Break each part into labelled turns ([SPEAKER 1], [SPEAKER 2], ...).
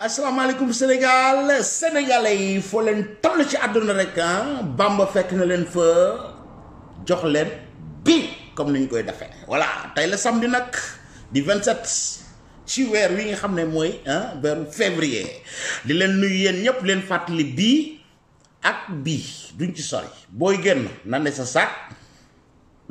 [SPEAKER 1] asalaamaaleykum Sénégal sénégalais yi foo leen toll ci àdduna rek Bamba fekk na leen fa jox leen bi comme ni ñu koy defee voilà tey la samedi nag di 27 ci weer wi nga xam ne mooy weeru février di leen nuyu yéen ñëpp leen fàttali bii ak bii duñ ci sori booy génn na ne sa sac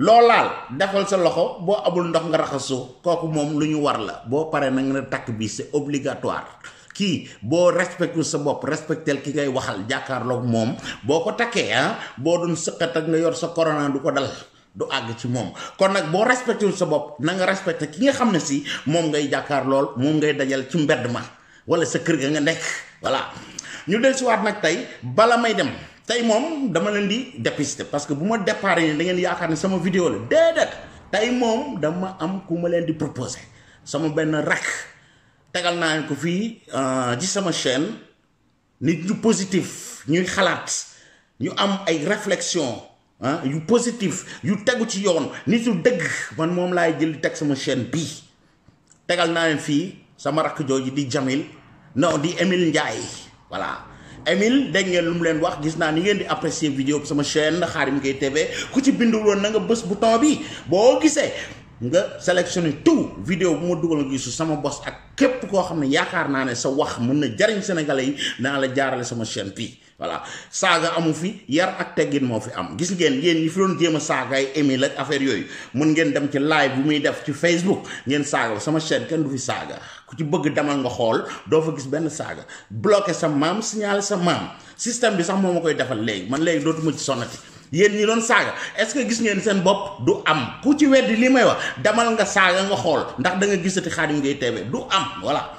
[SPEAKER 1] loolaal defal sa loxo boo amul ndox nga raxasoo kooku moom lu ñu war la boo paree nag nga takk bi c'est obligatoire kii boo respecté sa bopp respectel ki ngay waxal jàkkaarloog moom boo ko takkee boo doon sëqat ak nga yor sa corona du ko dal du àgg ci moom kon nag boo respecté sa bopp na nga respecté ki nga xam ne si moom ngay jàkkaar lool moom ngay dajal ci mbedd ma wala sa kër ga nga nekk voilà ñu del si waat nag tey bala may dem tey moom dama leen di dépister parce que bu ma départ ni da ngeen yaakaar ne sama vidéo la déedéet tey moom dama am ku ma leen di proposer sama benn rak tegal naa ko fii ci sama chaîne nit ñu positif ñuy xalaat ñu am ay réflexion yu positif yu tegu ci yoon nit yu dëgg man moom laay jël di teg sama chaîne bii tegal naa leen fii sama rakk jooju di Jamil non di Emile Ndiaye voilà Emile dégg ngeen lu mu leen wax gis naa ni ngeen di apprécier vidéo bi sama chaîne Khadim Gueye TV ku ci bindul woon na nga bës bouton bi boo gisee nga sélectionné tout vidéo bu ma dugal nga gisu sama bos ak képp koo xam ne yaakaar naa ne sa wax mën na jariñ sénégalais yi naa la jaarale sama chaîne fii voilà saaga amu fi yar ak teggin moo fi am gis ngeen yéen ñi fi doon jéem a saaga ay Emile ak affaire yooyu mun ngeen dem ci live bu muy def ci Facebook ngeen saaga sama chaîne kenn du fi saaga ku ci bëgg demal nga xool doo fa gis benn saaga bloqué sa maam signalé sa maam système bi sax moo ma koy defal léegi man léegi dootuma ci sonnati yéen ñi doon saaga est-ce que gis ngeen seen bopp du am ku ci weddi li may wax demal nga saaga nga xool ndax da nga gisati Khadim Gueye TV du am voilà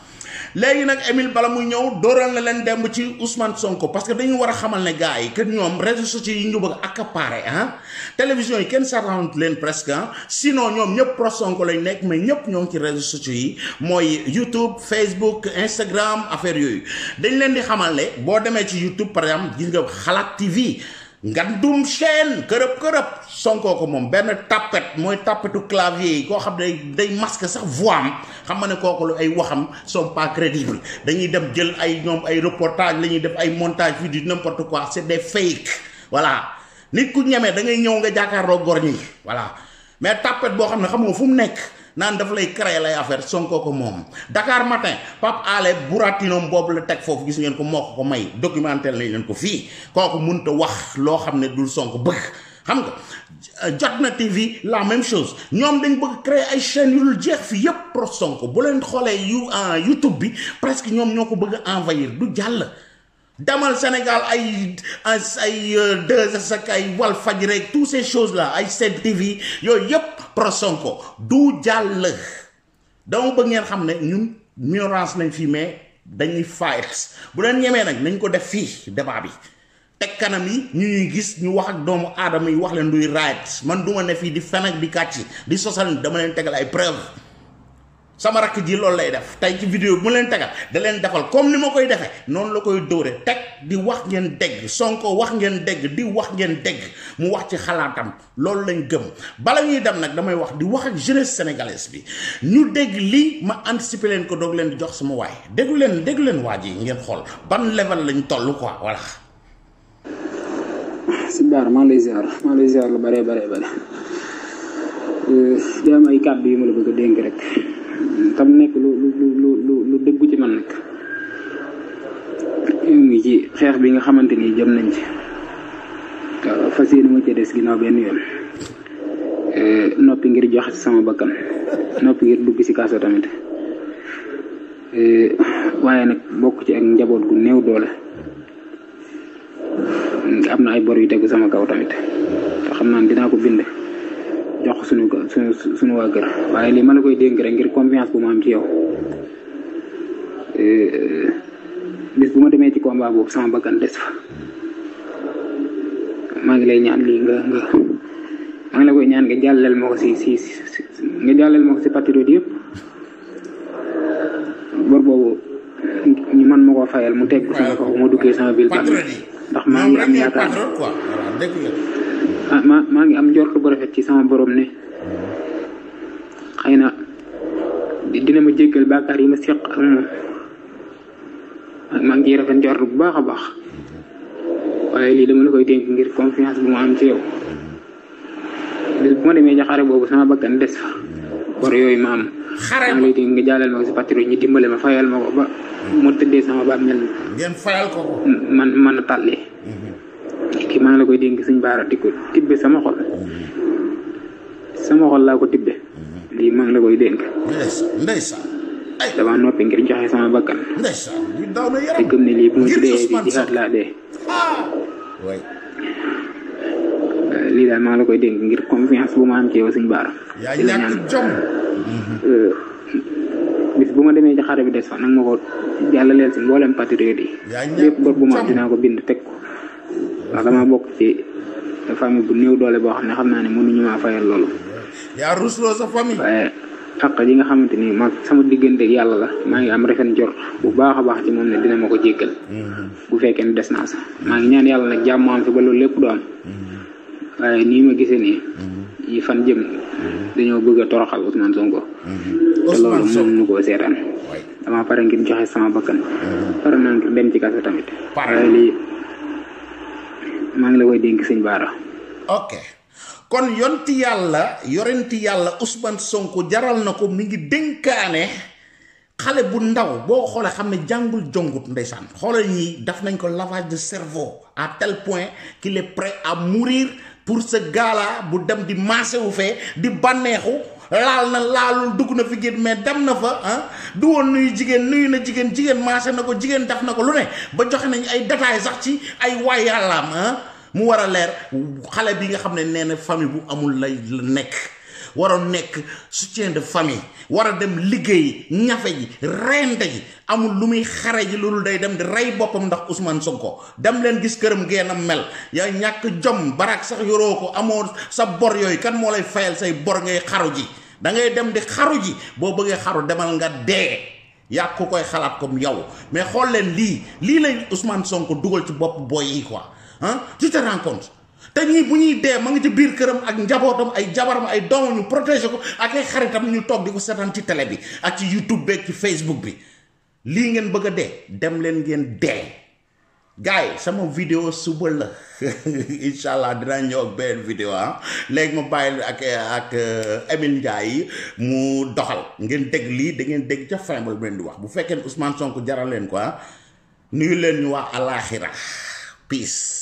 [SPEAKER 1] léegi nag Emile bala muy ñëw dooral na leen demb ci Ousmane Sonko parce que dañu war a xamal ne gars yi que ñoom réseaux sociaux yi ñu bëgg accaparer télévision yi kenn sarxantu leen presque sinon ñoom ñëpp pro Sonko lañ nekk mais ñëpp ñoo ngi ci réseaux sociaux yi mooy YouTube Facebook Instagram affaire yooyu dañ leen di xamal ne boo demee ci YouTube par exemple gis nga Xalaat TV ngandum chaîne kërëb Sonko ko moom benn tapet mooy tapetu clavier yi koo xam ne day masque sax voix am xam nga ne kooku lu ay waxam sont pas crédibles dañuy dem jël ay ñoom ay reportage la ñuy def ay montage vidéo n'importe quoi c'est des fake voilà nit ku ñemee da ngay ñëw nga jàkkaarloo gor ñi voilà mais tapet boo xam ne xam nga fu mu nekk naan dafa lay créer lay affaire Sonko ko moom Dakar Matin Pape Alé Buratinoom boobu la teg foofu gis ngeen ko moo ko may documentaire lañ leen ko fii kooku mënut a wax loo xam ne dul Sonko bëgg xam nga Jotna TV la même chose ñoom dañ bëgg créer ay chaînes yu dul jeex fii yépp pro Sonko bu leen xoolee YouTube bi presque ñoom ñoo ko bëgg a envahir du jàll demal Sénégal ay 2S ak ay Walfadjri rek toutes ces choses là ay Sen TV yooyu yépp pro Sonko du jàll dama bëgg ngeen xam ne ñun ignorance lañ fii mais dañuy fight bu leen ñemee nag nañ ko def fii débat bi teg kanam yi ñu ñuy gis ñu wax ak doomu aadama yi wax leen duy right man duma ne fii di fen ak di kàcc di sosal dama leen tegal ay preuve sama rakk ji loolu lay def tey ci vidéo bi mu leen tegal da leen defal comme ni ma koy defee noonu la koy dóore teg di wax ngeen dégg Sonko wax ngeen dégg di wax ngeen dégg mu wax ci xalaatam loolu lañ gëm bala ñuy dem nag damay wax di wax ak jeunesse sénégalaise bi ñu dégg lii ma anticiper leen ko doog leen di jox sama waay déglu leen waa ji ngeen xool ban level lañ toll quoi voilà.
[SPEAKER 2] si Baar maa ngi lay ziar lu bare di am ay kàddu yu ma la bëgg a dénk rek. tam nekk lu dëggu ci man nag ñu ngi ci xeex bi nga xamante ni jëm nañ ci fas yéene ma ci des ginnaaw benn yoon noppi ngir joxe sama bakkan noppi ngir dugg ci kaso tamit waaye nag bokk ci ak njaboot gu néew doole am na ay bor yu tegu sama kaw tamit te xam naa dinaa ko bind jox ko suñu waa kër waaye lii ma la koy dénk rek ngir confiance bu ma am ci yow bis bu ma demee ci combat boobu sama bakkan des fa maa ngi lay ñaan lii maa ngi la koy ñaan nga jàlleel ma ko nga jàlleel ma ko si patriote yëpp bor boobu ñu man ma koo fayal mu teg sama kaw mu duggee sama biir ndax maa ngi am yaakaar maa ngi am njort bu rafet ci sama borom ne xëy na dina ma jéggal bàkkaar yi ma seq ak moom maa ngi ciy rafet njort bu baax a baax waaye lii dama la koy dénk ngir confiance bu ma am ci yow bis bu ma demee ca xare boobu sama bakkan des fa bor yooyu ma am maa ngi lay dénk nga jàllal ma ko si patrouille ñu dimbale ma fayal ma ko ba mu tëddee sama baat mel
[SPEAKER 1] ngeen fayal ko
[SPEAKER 2] man a tàllee kii maa ngi la koy dénk Sëñ Bara di ko tibbe sama xol laa ko tibbe lii maa ngi la koy dénk
[SPEAKER 1] ndeysaan
[SPEAKER 2] dama noppi ngir joxe sama bakkan
[SPEAKER 1] ndeysaan li daw na yaram
[SPEAKER 2] te gëm ne lii bu ma dee di jihaat laa dee lii daal maa ngi la koy dénk ngir confiance bu ma am ci yow Sëñ Bara
[SPEAKER 1] yaa ñàkk jom
[SPEAKER 2] bis bu ma demee ci xare bi des fa nag ma ko jàllaleel si mboolem patriote yi lépp bor bu ma am dinaa ko bind teg ko ndax dama bokk ci famille bu néew doole boo xam ne xam naa ne mënuñu maa fayal loolu
[SPEAKER 1] yaa rusloo sa famille
[SPEAKER 2] waaye xaq yi nga xamante ni ma sama diggante yàlla la maa ngi am refen jort bu baax a baax ci moom ne dina ma ko jéggal bu fekkee ne des naa sax maa ngi ñaan yàlla nag jàmm am fi ba loolu lépp du am waaye nii ma gisee nii yi fan jëm dañoo bëgg a toroxal Ousmane Sonko te loolu mënuñu koo seetaan dama pare ngir joxe sama bakkan pare naa ngir dem ci kaso tamit waaye lii maa ngi la koy dénk Sëñ Bara
[SPEAKER 1] ok kon yorenti yàlla Ousmane Sonko jaral na ko mi ngi dénkaane xale bu ndaw boo xoolee xam ne jàngul jongut ndeysaan xoolal ñi daf nañ ko lavage de cerveau à tel point qu'il est prêt à mourir pour ce gars-là bu dem di maase wu fee di bànneexu laal na laalul dugg na fi génn mais dem na fa du woon nuyu na jigéen maase na ko jigéen def na ko lu ne ba joxe nañ ay détails sax ci ay waay yàllaam mu war a leer xale bi nga xam ne nee na famille bu amul lay la nekk waroon nekk soutien de famille war a dem liggéey ñafe ji rente ji amul lu muy xare ji loolu day dem di rey boppam ndax Ousmane Sonko dem leen gis këram geenam mel yaa ñàkk jom barak sax yoroo ko amoo sa bor yooyu kan moo lay fayal say bor ngay xaru ji da ngay dem di xaru ji boo bëggee xaru demal nga dee yaa ko koy xalaat comme yow mais xool leen lii lay Ousmane Sonko dugal ci bopp boy yi quoi tu te rends compte te ñii bu ñuy dee ma ngi ci biir këram ak njabootam ay jabaram ay doomam ñu protéger ko ak ay xaritam ñu toog di ko seetaan ci télé bi ak ci YouTube beeg ci Facebook bi lii ngeen bëgg a dee dem leen ngeen dee gars yi sama vidéo suba la incha allah dinaa ñëw ak benn vidéo léegi ma bàyyi ak Emile Ndiaye mu doxal ngeen dégg lii da ngeen dégg ca fin ba leen di wax bu fekkee ne Ousmane Sonko jaral leen quoi nuyu leen ñu waa alaxira peace.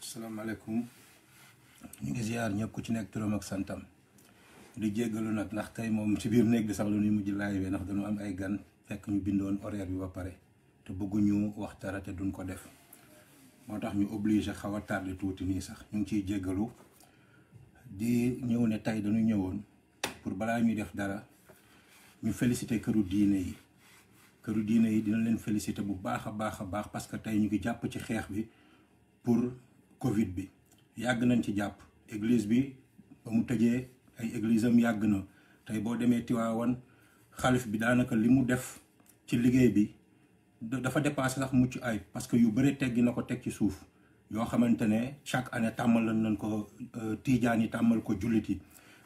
[SPEAKER 3] asalaamaaleykum ñu ngi ziar ñëpp ku ci nekk turam ak santam di jéggalu nag ndax tey moom ci biir néeg bi sax lu ñuy mujj live ndax dañu am ay gan fekk ñu bindoon horaire bi ba pare te bëgguñu wax dara te duñ ko def moo tax ñu obligé xaw a tardé tuuti nii sax ñu ngi ciy jéggalu di ñëw ne tey dañu ñëwoon pour balaa ñuy def dara ñu félicité këru diine yi dina leen félicité bu baax a baax parce que tey ñu ngi jàpp ci xeex bi pour Covid bi yàgg nañ ci jàpp église bi ba mu tëjee ay église am yàgg na tey boo demee Tiwaawan xalif bi daanaka li mu def ci liggéey bi dafa dépassé sax mucc ay parce que yu bëri teggi na ko teg ci suuf yoo xamante ne chaque année tàmmal nañ ko tiijaan yi tàmmal ko jullit yi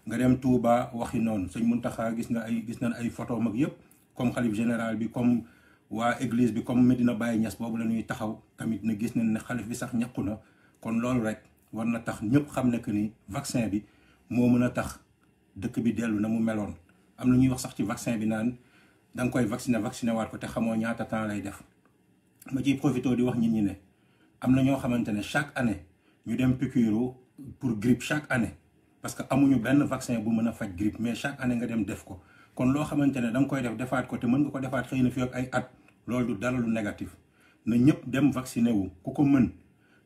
[SPEAKER 3] nga dem Touba waxi noonu sëñ Muntaxa gis nañ ay photo mag yëpp comme xalif général bi comme waa église bi comme Medina Baye Niass boobu la ñuy taxaw tamit ne gis nañ ne xalif bi sax ñàkku na kon loolu rek war na tax ñëpp xam ne que ni vaccin bi moo mën a tax dëkk bi dellu na mu meloon am na ñuy wax sax ci vaccin bi naan da nga koy vacciné waat ko te xamoo ñaata temps lay def ma ciy profité di wax nit ñi ne am na ñoo xamante ne chaque année ñu dem piqûre pour grippe chaque année parce que amuñu benn vaccin bu mën a faj grippe mais chaque année nga dem def ko kon loo xamante ne da nga koy defaat ko te mën nga ko defaat xëy na fi ak ay at loolu du dara lu négatif na ñëpp dem vacciné wu ku ko mën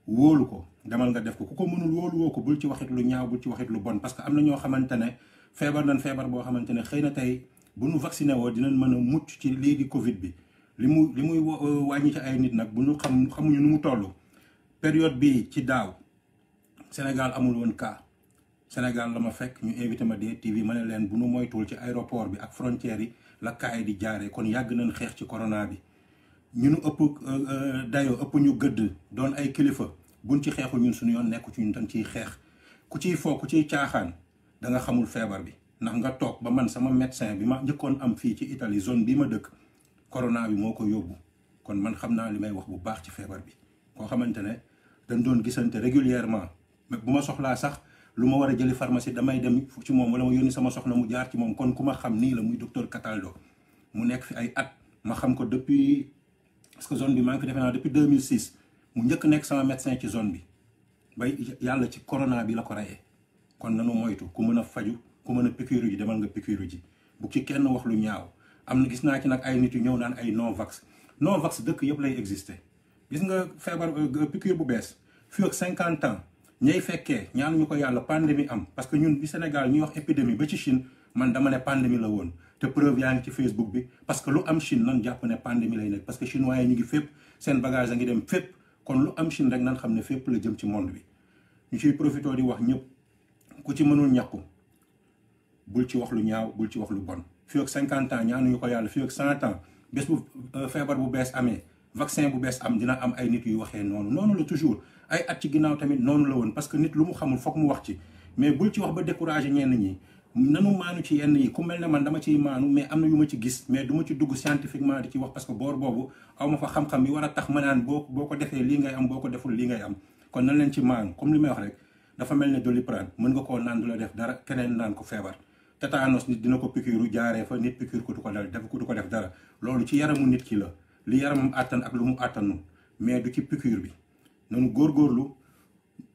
[SPEAKER 3] wóolu ko demal nga def ko ku ko mënul wóolu woo ko bul ci waxit lu ñaaw bul ci waxit lu bon parce que am na ñoo xamante ne feebar boo xamante ne xëy na tey bu ñu vacciné woo dinañ mën a mucc ci lii di Covid bi li muy wàññi ci ay nit nag bu ñu xamuñu nu mu toll période bi ci daaw Sénégal amul woon cas Sénégal la ma fekk ñu invité ma DTV ma ne leen bu nu moytuwul ci aéroport bi ak frontières yi la cas yi di jaaree kon yàgg nañ xeex ci corona bi ñu nu ëpp dayoo ëpp ñu gëdd doon ay kilifa buñ ci xeexul ñun suñu yoon nekku ci ñun dañ ciy xeex ku ciy foo ku ciy caaxaan da nga xamul feebar bi ndax nga toog ba man sama médecin bi ma njëkkoon am fii ci Italie zone bi ma dëkk corona bi moo ko yóbbu kon man xam naa li may wax bu baax ci feebar bi koo xamante ne dañ doon gisante régulièrement bu ma soxlaa sax lu ma war a jëli pharmacie damay dem ci moom wala ma yónni sama soxna mu jaar ci moom kon ku ma xam nii la muy docteur Cataldo mu nekk fi ay at ma xam ko depuis parce que zone bi maa ngi ko defe naa depuis 2006 mu njëkk nekk sama médecin ci zone bi bay yàlla ci corona bi la ko reyee kon nanu moytu ku mën a faju ku mën a piqûre ji demal nga piqûre ji bu ci kenn wax lu ñaaw am na gis naa ci nag ay nit yu ñëw naan ay non vax dëkk yëpp lay exister gis nga feebar piqûre bu bees fii ak 50 ans ñay fekkee ñaan ñu ko yàlla pandémie am parce que ñun bi Sénégal ñuy wax épidémie ba ci Chine man dama ne pandémie la woon te preuve yaa ngi ci Facebook bi parce que lu am Chine nan jàpp ne pandémie lay nekk parce que chinois yi ñu ngi fépp seen bagage a ngi dem fépp kon lu am Chine rek nan xam ne fépp la jëm ci monde bi ñu ciy profité di wax ñëpp ku ci mënul ñàkku bul ci wax lu ñaaw bul ci wax lu bon fii ak 50 ans ñaanuñu ko yàlla fii ak 100 ans bés bu feebar bu bees amee vaccin bu bees am dina am ay nit yu waxee noonu la toujours ay at ci ginnaaw tamit noonu la woon parce que nit lu mu xamul foog mu wax ci mais bul ci wax ba découragé ñenn ñi nanu maanu ci yenn yi ku mel ne man dama ciy maanu mais am na yu ma ci gis mais du ma ci dugg scientifiquement di ci wax parce que boor boobu aw ma fa xam-xam bi war a tax ma naan boo ko defee lii ngay am boo ko deful lii ngay am kon nan leen ci maanu comme li may wax rek dafa mel ne Doliprane mën nga koo naan du la def dara keneen naan ko feebar tétanos nit dina ko piqûre jaaree fa nit piqûre ko du ko def dara loolu ci yaramu nit ki la li yaramam àttan ak lu mu àttanu mais du ci piqûre bi nanu góorgóorlu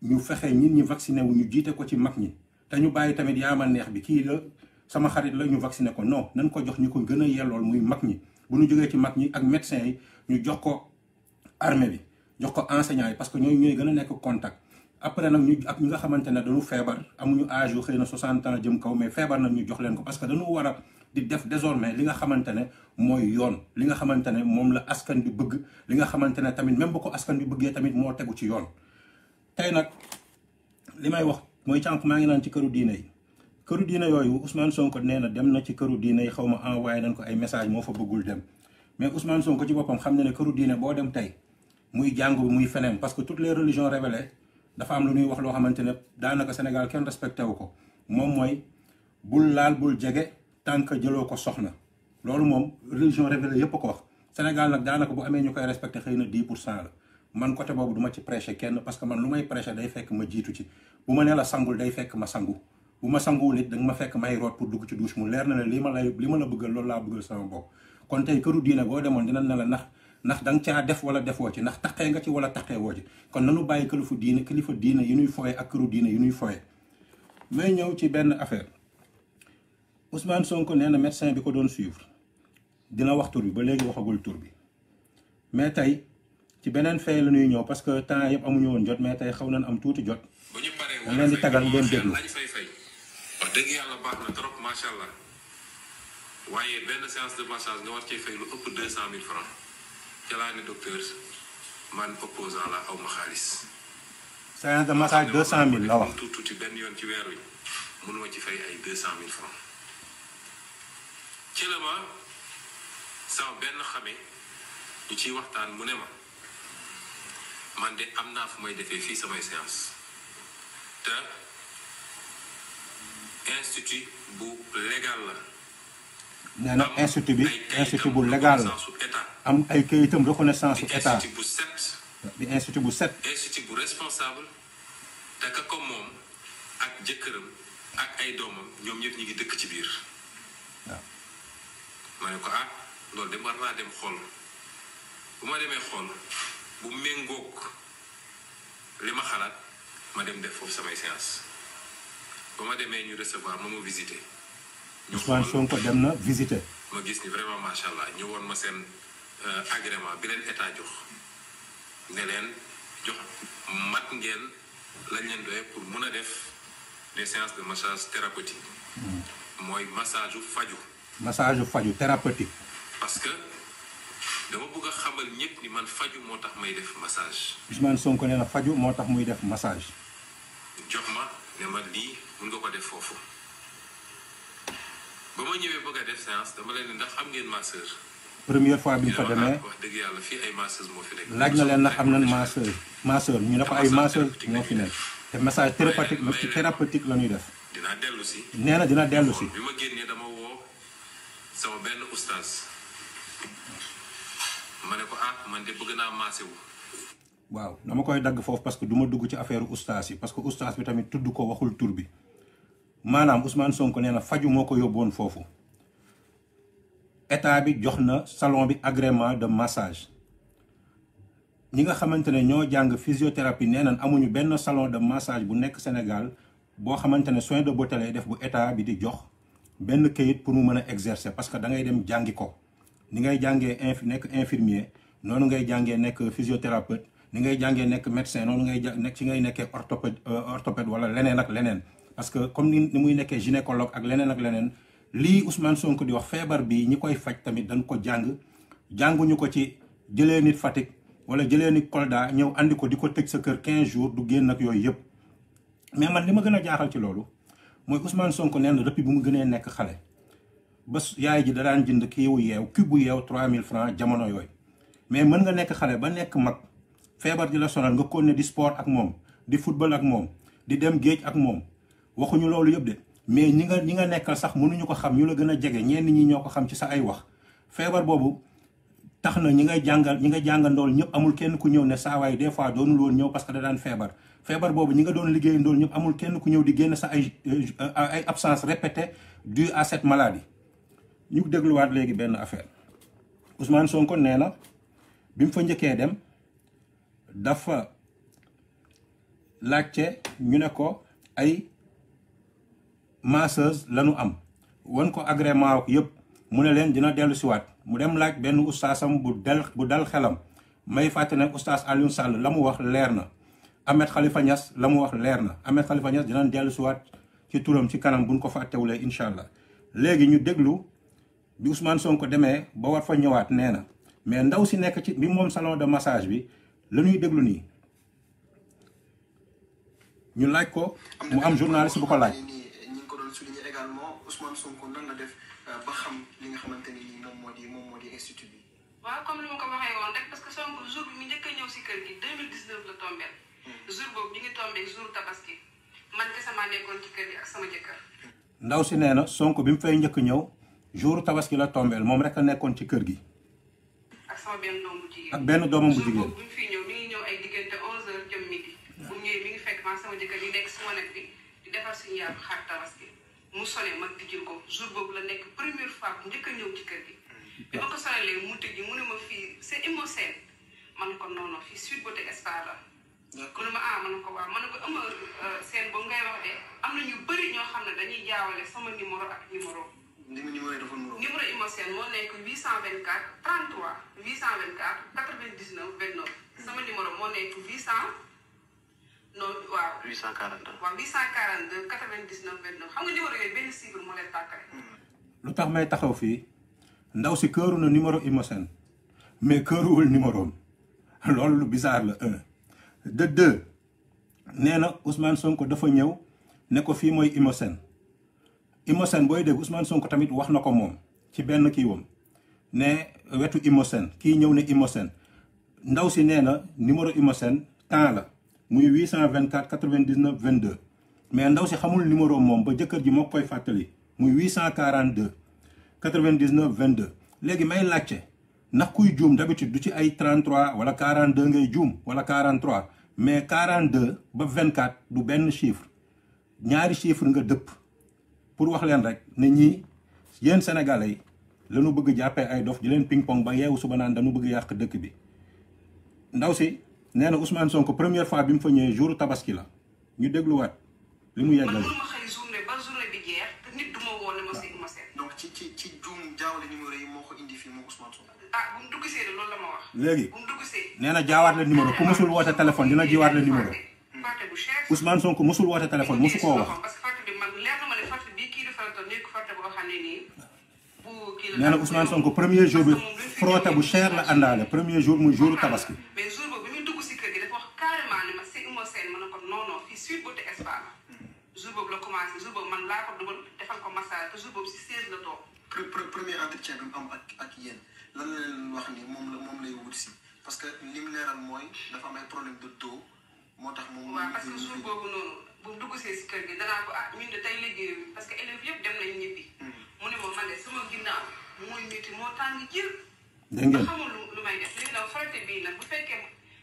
[SPEAKER 3] ñu fexe nit ñi vacciné wu ñu jiite ko ci mag ñi te ñu bàyyi tamit yaama neex bi kii la sama xarit la ñu vacciné ko non nañ ko jox ñu ko gën a yellool muy mag ñi bu ñu jógee ci mag ñi ak médecins yi ñu jox ko armée bi jox ko enseignants yi parce que ñooy gën a nekk contact après nag ñu ak ñi nga xamante ne dañu feebar amuñu âge yu xëy na 60 ans jëm kaw mais feebar nag ñu jox leen ko parce que dañu war a di def désormais li nga xamante ne mooy yoon li nga xamante ne moom la askan bi bëgg li nga xamante ne tamit même bu ko askan bi bëggee tamit moo tegu ci yoon tey nag li may wax mooy cànq maa ngi naan ci këru diine yi këru diine yooyu Ousmane Sonko nee na dem na ci këru diine yi xaw ma envoyé nañ ko ay message moo fa bëggul dem mais Ousmane Sonko ci boppam xam ne ne këru diine boo dem tey muy jàngu muy feneen parce que toutes les religions révélées dafa am lu ñuy wax loo xamante ne daanaka Sénégal kenn respecté wu ko moom mooy bul laal bul jege tant que jëloo ko soxna loolu moom religion révélée yëpp a ko wax Sénégal nag daanaka bu amee ñu koy respecté xëy na 10% la man côté boobu du ma ci prêcher kenn parce que man lu may prêcher day fekk ma jiitu ci bu ma nee la sangul day fekk ma sangu bu ma sanguwul it da nga ma fekk may root pour dugg ci douche mu leer na ne li ma la bëggal loolu laa bëggal sama bopp. kon tey këru diine boo demoon dina ne la ndax da nga caa def wala defoo ci ndax taqee nga ci wala taqee woo ci kon nanu bàyyi kilifa diine yu ñuy foye ak këru diine yu ñuy foye. may ñëw ci benn affaire Ousmane Sonko nee na médecin bi ko doon suivre dina wax tur bi ba léegi waxagul tur bi mais tey ci beneen fay la ñuy ñëw parce que temps yëpp amuñu woon jot mais tey xaw nañ am tuuti jot. dañ leen di tagal ngeen déglu.
[SPEAKER 4] wax dëgg yàlla baax na trop macha allah waaye benn séance de massage nga war cee fay lu ëpp 200 000 francs ca laa ne docteur man opposant la aw ma xaalis.
[SPEAKER 3] séance de massage 200 000 la wax.
[SPEAKER 4] tuuti benn yoon ci weer wi mënuma ci fay ay 200 000 francs ci la ma sama benn xame ñu ciy waxtaan mu ne ma man de am naa fu may defee fii samay séance te institut bu légal la.
[SPEAKER 3] nee na institut bi institut bu légal la am ay kayitam reconnaissance su état
[SPEAKER 4] institut bu set.
[SPEAKER 3] di institut bu set.
[SPEAKER 4] institut bu responsable te ka ko moom ak jëkkëram ak ay doomam ñoom ñëpp ñu ngi dëkk ci biir.
[SPEAKER 3] waaw.
[SPEAKER 4] ma ne ko loolu de war naa dem xool bu ma demee xool bu méngoog li ma xalaat ma dem def foofu samay séance ba ma demee ñu recevoir ma visité.
[SPEAKER 3] Ousmane Sonko dem na visité.
[SPEAKER 4] ma gis ni vraiment macha allah ñu woon ma seen agrément bi leen état jox ne leen jox mat ngeen lañ leen doye pour mun a def des séances de massage thérapeutique. mooy massage faju.
[SPEAKER 3] massage faju thérapeutique.
[SPEAKER 4] parce que dama bëgg a xamal ñëpp ni man faju moo tax may def massage.
[SPEAKER 3] Ousmane Sonko nee na faju moo tax muy def massage.
[SPEAKER 4] jox ma ne ma lii mun nga ko def foofu ba ma ñëwee bëgg a def séance dama leen ndax am ngeen masseur.
[SPEAKER 3] première fois bi ñu fa demee
[SPEAKER 4] wax dëgg yàlla fii ay masseuse moo fi nekk.
[SPEAKER 3] laaj na leen ndax am nañ masseur ñu ne ko ay masseur moo fi nekk te massage thérapeutique la ñuy def.
[SPEAKER 4] dinaa dellu si.
[SPEAKER 3] nee na dina dellu si.
[SPEAKER 4] bi ma génnee dama woo sama benn oustaz ma ne ko man de bëgg naa massé wu.
[SPEAKER 3] waaw dama koy dagg foofu parce que du ma dugg ci affaire oustaz yi parce que oustaz bi tamit tudd ko waxul tur bi maanaam Ousmane Sonko nee na faju moo ko yóbboon foofu état bi jox na salon bi agrément de massage ñi nga xamante ne ñoo jàng physiothérapie nee nañ amuñu benn salon de massage bu nekk Sénégal boo xamante ne soin de beauté lay def bu état bi di jox benn kayit pour mu mën a exercer parce que da ngay dem jàngi ko ni ngay jàngee nekk infirmier noonu ngay jàngee nekk physiothérapeute ni ngay jàngee nekk médecin noonu ngay ci ngay nekkee orthopède wala leneen ak leneen parce que comme ni muy nekkee gynécologue ak leneen lii Ousmane Sonko di wax feebar bi ñi koy faj tamit dañ ko jànguñu ko ci jëlee nit Fatick wala jëlee nit Kolda ñëw andi ko di ko tëj sa kër 15 jours du génn ak yooyu yëpp mais man li ma gën a jaaxal ci loolu mooy Ousmane Sonko nee na depuis bu mu gënee nekk xale ba yaay ji da daan jënd kiiwu yeew cube bu yeew 3000 francs jamono yooyu mais mën nga nekk xale ba nekk mag feebar di la sonal nga continuer di sport ak moom di football ak moom di dem géej ak moom waxuñu loolu yëpp de mais ñi nga nekkal sax mënuñu ko xam ñu la gën a jege ñenn ñi ñoo ko xam ci sa ay wax feebar boobu tax na ñi nga jàngandool ñëpp amul kenn ku ñëw ne saa waay des fois doonul woon ñëw parce que da daan feebar boobu ñi nga doon liggéeyandool ñëpp amul kenn ku ñëw di génn sa ay absence répétée due à cette maladie. ñu dégluwaat léegi benn affaire Ousmane Sonko nee na bi mu fa njëkkee dem dafa laajte ñu ne ko ay masseuse lañu am won ko agrément yëpp mu ne leen dina dellu siwaat mu dem laaj benn oustazam bu dal xelam may fàtte ne oustaz Alioune Sall la mu wax leer na Ahmed Khalifa Niass la mu wax leer na Ahmed Khalifa Niass dinañ dellu siwaat ci turam ci kanam buñ ko fàttewulee incha allah léegi ñu déglu bi Ousmane Sonko demee ba war fa ñëwaat nee na mais ndaw si nekk ci bi moom salon de massage bi la ñuy déglu nii ñu laaj ko mu am journaliste bu ko laaj.
[SPEAKER 5] souligner également Ousmane Sonko nan la def ba xam li nga xamante ni moom moo di institut bi.
[SPEAKER 6] waaw comme li ma ko waxee woon rek parce que Sonko jour bi mu njëkk a ñëw si kër gi 2019 la tombeel jour boobu ñu ngi tombé jour tabaski man kese maa nekkoon ci kër gi ak sama jëkkër.
[SPEAKER 3] ndaw si nee na Sonko bi mu fay njëkk ñëw jour tabaski la tombeel moom rek a nekkoon ci kër gi.
[SPEAKER 6] ak sama benn doom bu jigéen.
[SPEAKER 3] ak benn doomam bu jigéen.
[SPEAKER 6] jour boobu bi mu fiy ñëw mi ngi ñëw ay diggante 11h jëm midi. bu ñëwee mi ngi fekk man sama jëkkër yi nekk si wanag bi di defar suñu yàpp xar tabaski mu sonné ma tijjil ko jour boobu la nekk première fois bu njëkk a ñëw ci kër gi. bi ma ko sonalee mu tëjji mu ne ma fii c'est Imosène ma ne ko non fii Sweet Beauté Spa la. mu ne ma ma ne ko waaw ma ne ko seen boobu ngay wax de am na ñu bëri ñoo xam ne dañuy jaawale sama numéro ak numéro.
[SPEAKER 5] numéro yi dafa numéro.
[SPEAKER 6] numéro Imosène moo nekk 824 33 824 99 29 sama numéro moo nekk 800 non waaw.
[SPEAKER 5] 842.
[SPEAKER 6] waaw 842 99 29 xam nga numéro yooyu benn chiffre moo leen tàkkale.
[SPEAKER 3] lu tax may taxaw fii ndaw si këru na numéro Imosène mais këruwul numéro am loolu lu bizarre la de deux nee na Ousmane Sonko dafa ñëw ne ko fii mooy Imosène booy dégg Ousmane Sonko tamit wax na ko moom ci benn kii wam ne wetu Imosène kii ñëw ne Imosène ndaw si nee na numéro Imosène temps la muy 824 99 22 mais ndaw si xamul numéro moom ba jëkkër ji moo koy fàttali muy 842 99 22 léegi may laajte ndax kuy juum d'habitude du ci ay 33 wala 42 ngay juum wala 43 mais 42 ba 24 du benn chiffre ñaari chiffre nga dëpp pour wax leen rek ne ñii yéen sénégalais yi lañu bëgg jàppee ay dof di leen ping pong ba yeewu suba naan dañu bëgg yàq dëkk bi ndaw si nee na Ousmane Sonko première fois bi mu fa ñëwee jour tabaski la ñu dégluwaat li mu yeggal.
[SPEAKER 6] man mënuma xëy journée ba journée bi jeex te nit du ma woo ne ma si Imosène.
[SPEAKER 5] donc ci juum jaawale numéro yi moo ko indi fii moom Ousmane Sonko.
[SPEAKER 6] bu mu dugg see de loolu la ma wax.
[SPEAKER 3] léegi
[SPEAKER 6] bu mu dugg see.
[SPEAKER 3] nee na jaawaat la numéro ku musul woote téléphone dina jiwaat la numéro.
[SPEAKER 6] fàtte bu cher.
[SPEAKER 3] Ousmane Sonko musul woote téléphone musu koo wax.
[SPEAKER 6] parce que fàtte bi man leer na ma ne fàtte bii kii dafa toog nekk fàtte boo xam ne nii bu kii la.
[SPEAKER 3] nee na Ousmane Sonko premier jour bi frotté bu cher la àndaale premier jour muy jour tabaski.
[SPEAKER 6] mais jour boobu bi muy dugg si kër gi dafa wax carrément ne ma c'est Imosène ma ne ko non fii Sweet Beauté Spa la. jour boobu la commencé jour boobu man laa ko dugal defal ko massage te jour boobu si 16 la toog.
[SPEAKER 5] premier entretien bi mu am ak yéen lan la leen wax ni moom lay wut si parce que li mu leeral mooy dafa am ay problème de dos moo tax moom.
[SPEAKER 6] waaw parce que jour boobu noonu bu mu dugg see si kër gi danaa ko ñun de tey liggéey bi parce que élèves yëpp dem nañ ñibbi. mu ne ma man de sama ginnaaw mooy métti moo tàng jër.
[SPEAKER 3] dégg ngeen
[SPEAKER 6] xamul lu may def léegi nag farate bii nag bu fekkee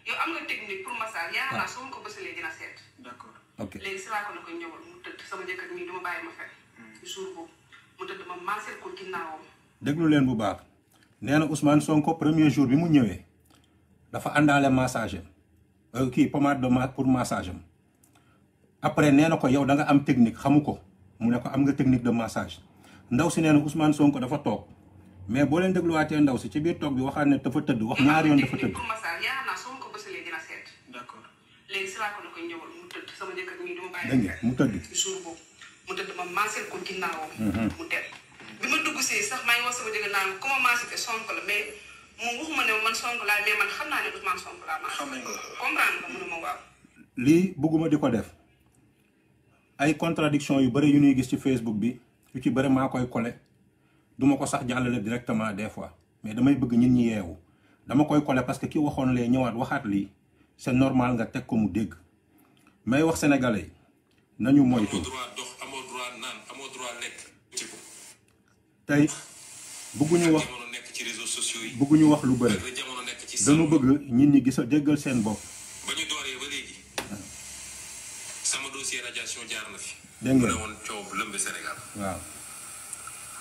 [SPEAKER 6] yow am nga technique pour massage yaa naa soo ko bësalee dina seet.
[SPEAKER 5] d'accord.
[SPEAKER 3] ok
[SPEAKER 6] léegi si laa ko ne ko ñëwal mu tëdd sama jëkkër mii duma bàyyi ma fekk. jour boobu mu tëdd ma maaseel ko ginnaawam.
[SPEAKER 3] déglu leen bu baax nee na Ousmane Sonko premier jour bi mu ñëwee dafa àndaale massage kii pommade de pour massage am après nee na ko yow da nga am technique xamu ko mu ne ko am nga technique de massage ndaw si nee na Ousmane Sonko dafa toog mais boo leen dégluwaatee ndaw si ci biir toog bi waxaat ne dafa tëdd wax ñaari yoon dafa tëdd.
[SPEAKER 6] pour massage yaa naa soo ko bësalee dina seet.
[SPEAKER 5] d'accord.
[SPEAKER 6] léegi si laa ko ne ko ñëwal mu tëdd sama jëkkër mii duma bàyyi
[SPEAKER 3] dégg nga mu tëdd.
[SPEAKER 6] jour boobu mu tëdd ma maaseel ko ginnaawam. mu dem bi ma dugg si sax maa ngi wax sama jëkkër naan comment maasee Sonko la mais moom waxuma ne man Sonko laa mais man xam naa ne Ousmane Sonko laa maa.
[SPEAKER 5] xam nañ ko
[SPEAKER 6] comprendre nga mu ne ma waaw.
[SPEAKER 3] lii bëgguma di ko def ay contradiction yu bëri yu ñuy gis ci Facebook bi yu ci bëri maa koy collé duma ko sax jàllale directement des fois mais damay bëgg ñit ñi yeewu dama koy collé parce que ki waxoon lee ñëwaat waxaat lii c'est normal nga teg ko mu dégg may wax sénégalais yi nañu moytu.
[SPEAKER 4] amoo droit dox amoo droit naan amoo droit lekk ci ko.
[SPEAKER 3] tey bëgguñu wax
[SPEAKER 4] jamono nekk ci réseaux sociaux yi.
[SPEAKER 3] bëgguñu wax lu bëri
[SPEAKER 4] ak jamono nekk ci
[SPEAKER 3] dañu bëgg nit ñi gis a déggal seen bopp.
[SPEAKER 4] ba ñu dooree ba léegi sama dossier radiation jaar na fi.
[SPEAKER 3] dégg
[SPEAKER 4] mu
[SPEAKER 3] ngeen
[SPEAKER 4] ne woon coow bu lëmbe Sénégal.
[SPEAKER 3] waaw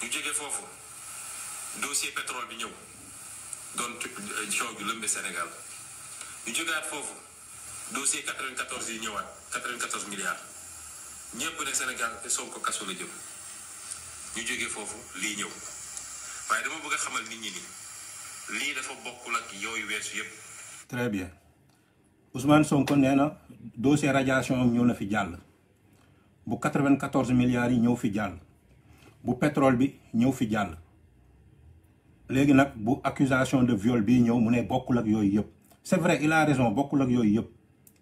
[SPEAKER 4] ñu jógee foofu dossier pétrole bi ñëw doon coow bi lëmbe Sénégal ñu jógaat foofu dossier 94 yi ñëwaat 94 milliards ñëpp ne Sénégal te Sonko kaso la jëm ñu jógee foofu lii ñëw waaye dama bëgg a xamal nit ñi ni lii dafa bokkul ak yooyu weesu yëpp.
[SPEAKER 3] très bien Ousmane Sonko nee na dossier radiation ñëw na fi jàll bu 94 milliards yi ñëw fi jàll bu pétrole bi ñëw fi jàll léegi nag bu accusation de viol bii ñëw mu ne bokkul ak yooyu yëpp c'est vrai il a raison bokkul ak yooyu yëpp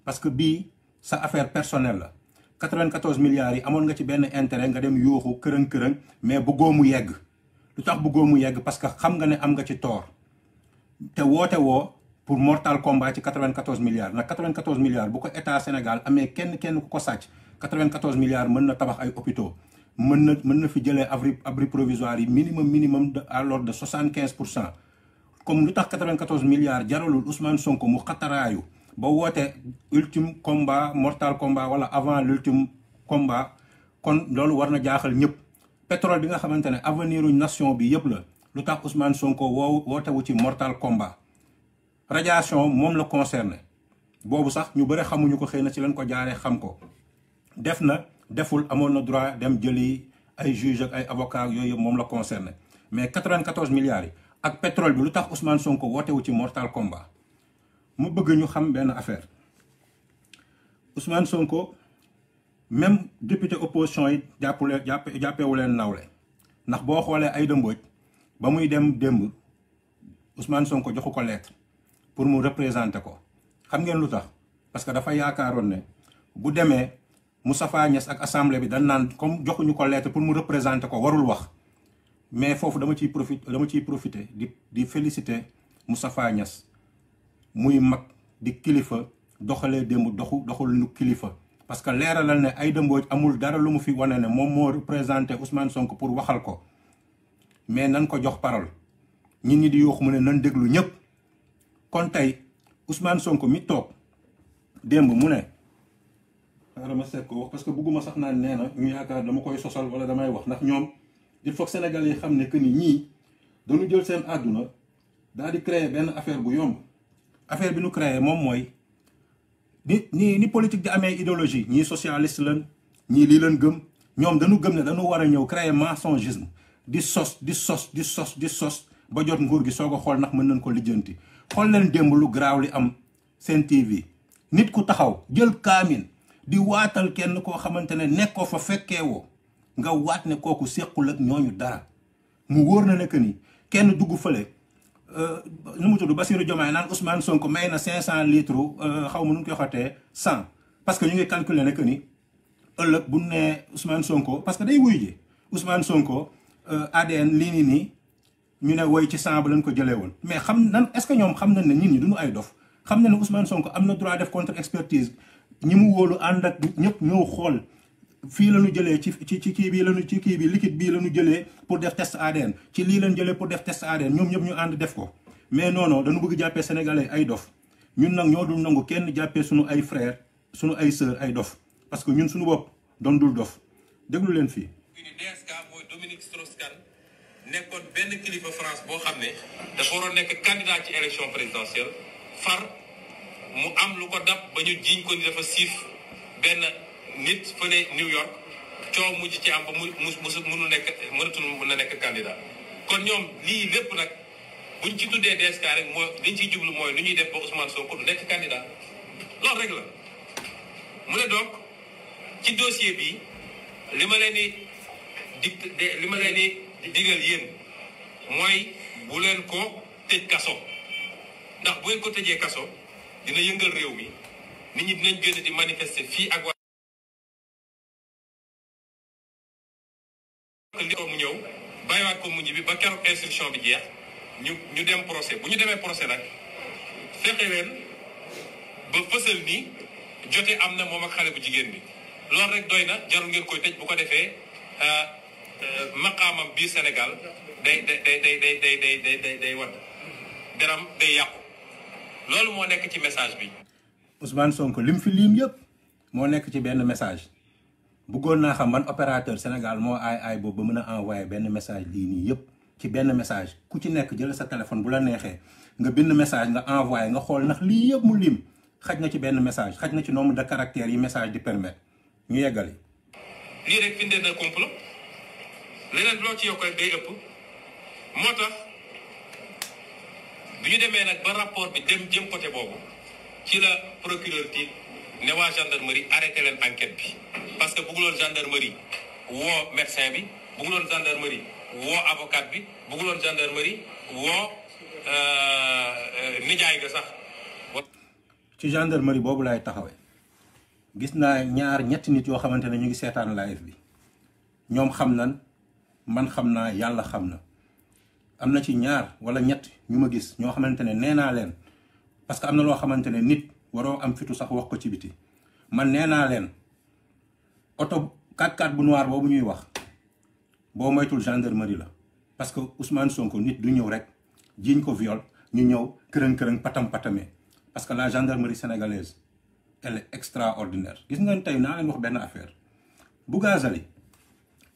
[SPEAKER 3] parce que bii sa affaire personnelle la 94 milliards yi amoon nga ci benn intérêt nga dem yuuxu kërëng-kërëng mais bëggoo mu yegg lu tax bëggoo mu yegg parce que xam nga ne am nga ci tort te woote woo pour mortal combat ci 94 milliards nag 94 milliards bu ko état Sénégal amee kenn ku ko sàcc 94 milliards mën na tabax ay hôpitaux mën na fi jëlee abri provisoire yi minimum de à l'ordre de 75%. comme lu tax 94 milliards jaralul Ousmane Sonko mu xataraayu ba woote ultime combat mortal combat wala avant l'ultime combat kon loolu war na jaaxal ñëpp. pétrole bi nga xamante ne avenir u nation bi yëpp la lu tax Ousmane Sonko wootewu ci mortal combat. radiation moom la concerné boobu sax ñu bëri xamuñu ko xëy na ci leen ko jaaree xam ko def na deful amoon na droit dem jëli ay juge ak ay avocat yooyu yëpp moom la concerné mais 94 milliards yi ak pétrole bi lu tax Ousmane Sonko wootewu ci mortal combat. mu bëgg ñu xam benn affaire Ousmane Sonko même député opposition yi jàppewu leen nawle ndax boo xoolee Aïda Mbodj ba muy dem démb Ousmane Sonko joxu ko lettre pour mu représenter ko xam ngeen lu tax parce que dafa yaakaaroon ne bu demee Moustapha Niasse ak assemblée bi dañ naan comme joxuñu ko lettre pour mu représenter ko warul wax mais foofu dama ciy profiter di féliciter Moustapha Niasse muy mag di kilifa doxalee démb doxul nu kilifa parce que leeralal ne Aïda Mbodj amul dara lu mu fi wane ne moom moo représenté Ousmane Sonko pour waxal ko mais nan ko jox parole ñit ñi di yuux mu ne nan déglu ñëpp. kon tey Ousmane Sonko mi toog démb mu ne xaaral ma seet ko wax parce que bugguma sax naan nee na ñu yaakaar dama koy sosal wala damay wax ndax ñoom il faut que Sénégalais yi xam ne que ni ñii dañu jël seen àdduna daal di créer benn affaire bu yomb affaire bi nu créer moom mooy ni politique di amee idéologie ñii socialiste lan ñii lii leen gëm ñoom dañu gëm ne dañu war a ñëw créer mensongisme di sos ba jot nguur gi soog a xool ndax mën nañ ko lijjanti. xool leen démb lu garaaw li am seen TV nit ku taxaw jël kaamin di waatal kenn koo xamante ne nekkoo fa fekkeewoo nga waat ne kooku séqul ak ñooñu dara mu wóor na ne que ni kenn dugg fële nu mu tudd Bassirou Diomaye naan Ousmane Sonko may na 500 litres xaw ma nu ñu koy xotee 100 parce que ñu ngi calculer ne que ni ëllëg bu nee Ousmane Sonko parce que day wuy ji Ousmane Sonko ADN lii nii ñu ne woy ci 100 ba lañ ko jëlee woon mais xam nan est-ce que ñoom xam nañ ne nit ñi duñu ay dof xam na ne Ousmane Sonko am na droit def contre expertise ñi mu wóolu ànd ak ñëpp ñëw xool fii la ñu jëlee ci kii bii liquide bii la ñu jëlee pour def test ADN ci lii lañ jëlee pour def test ADN ñoom ñëpp ñu ànd def ko mais non dañu bëgg jàppee sénégalais ay dof ñun nag ñoo dul nangu kenn jàppee suñu ay frère suñu ay sœur ay dof parce que ñun suñu bopp doon dul dof déglu leen fii.
[SPEAKER 4] DSK mooy Dominique Strauss-Kahn nekkoon benn kilifa France boo xam ne dafa waroon nekk candidat ci élection présidentielle far mu am lu ko dab ba ñu jiiñ ko ni dafa siif benn nit fële New York coow mujj ci am ba mënatul na nekk candidat kon ñoom lii lépp nag buñ ci tuddee DSK rek mooy liñ ciy jublu mooy lu ñuy def ba Ousmane Sonko du nekk candidat loolu rek la mu ne donc ci dossier bi li ma leen di digal yéen mooy bu leen ko tëj kaso ndax bu ngeen ko tëjee kaso dina yëngal réew mi nit ñi dinañ génn di manifester fii ak li ko mu ñëw bàyyiwaat ko mu ñibbi ba keroog instruction bi jeex ñu dem procès bu ñu demee procès nag fexe leen ba fësal ni jote am na moom ak xale bu jigéen bi loolu rek doy na jarul ngeen koy tëj bu ko defee maqaamam biir Sénégal day wadd deram day yàqu loolu moo nekk ci message bi.
[SPEAKER 3] Ousmane Sonko lim fi lim yëpp moo nekk ci benn message bëggoon naa xam ban opérateur Sénégal moo aay boobu ba mën a envoyé benn message lii nii yëpp ci benn message ku ci nekk jël sa téléphone bu la neexee nga bind message nga envoyé nga xool ndax lii yëpp mu lim xaj na ci benn message xaj na ci nombre de caractères yi message di permettre ñu yeggali.
[SPEAKER 4] lii rek firndeel na complot leneen loo ci yokk rek day ëpp moo tax bi ñu demee nag ba rapport bi jëm côté boobu ci la procureur ti ne waa gendarmerie arrêté leen enquête bi parce que bëgguloon gendarmerie woo médecin bi bëgguloon gendarmerie woo avocat bi bëgguloon gendarmerie woo nijaay ga sax.
[SPEAKER 3] ci gendarmerie boobu laay taxawee gis naa ñetti nit yoo xamante ne ñu ngi seetaan live bi ñoom xam nan man xam naa yàlla xam na am na ci ñaar wala ñett ñu ma gis ñoo xamante ne nee naa leen parce que am na loo xamante ne nit waroo am fitu sax wax ko ci biti man nee naa leen oto 4x4 bu noir boobu ñuy wax boo moytul gendarmerie la parce que Ousmane Sonko nit du ñëw rek jiiñ ko viol ñu ñëw kërën patam-patamee parce que la gendarmerie sénégalaise elle est extraordinaire gis ngeen tey naa leen wax benn affaire Bougazelli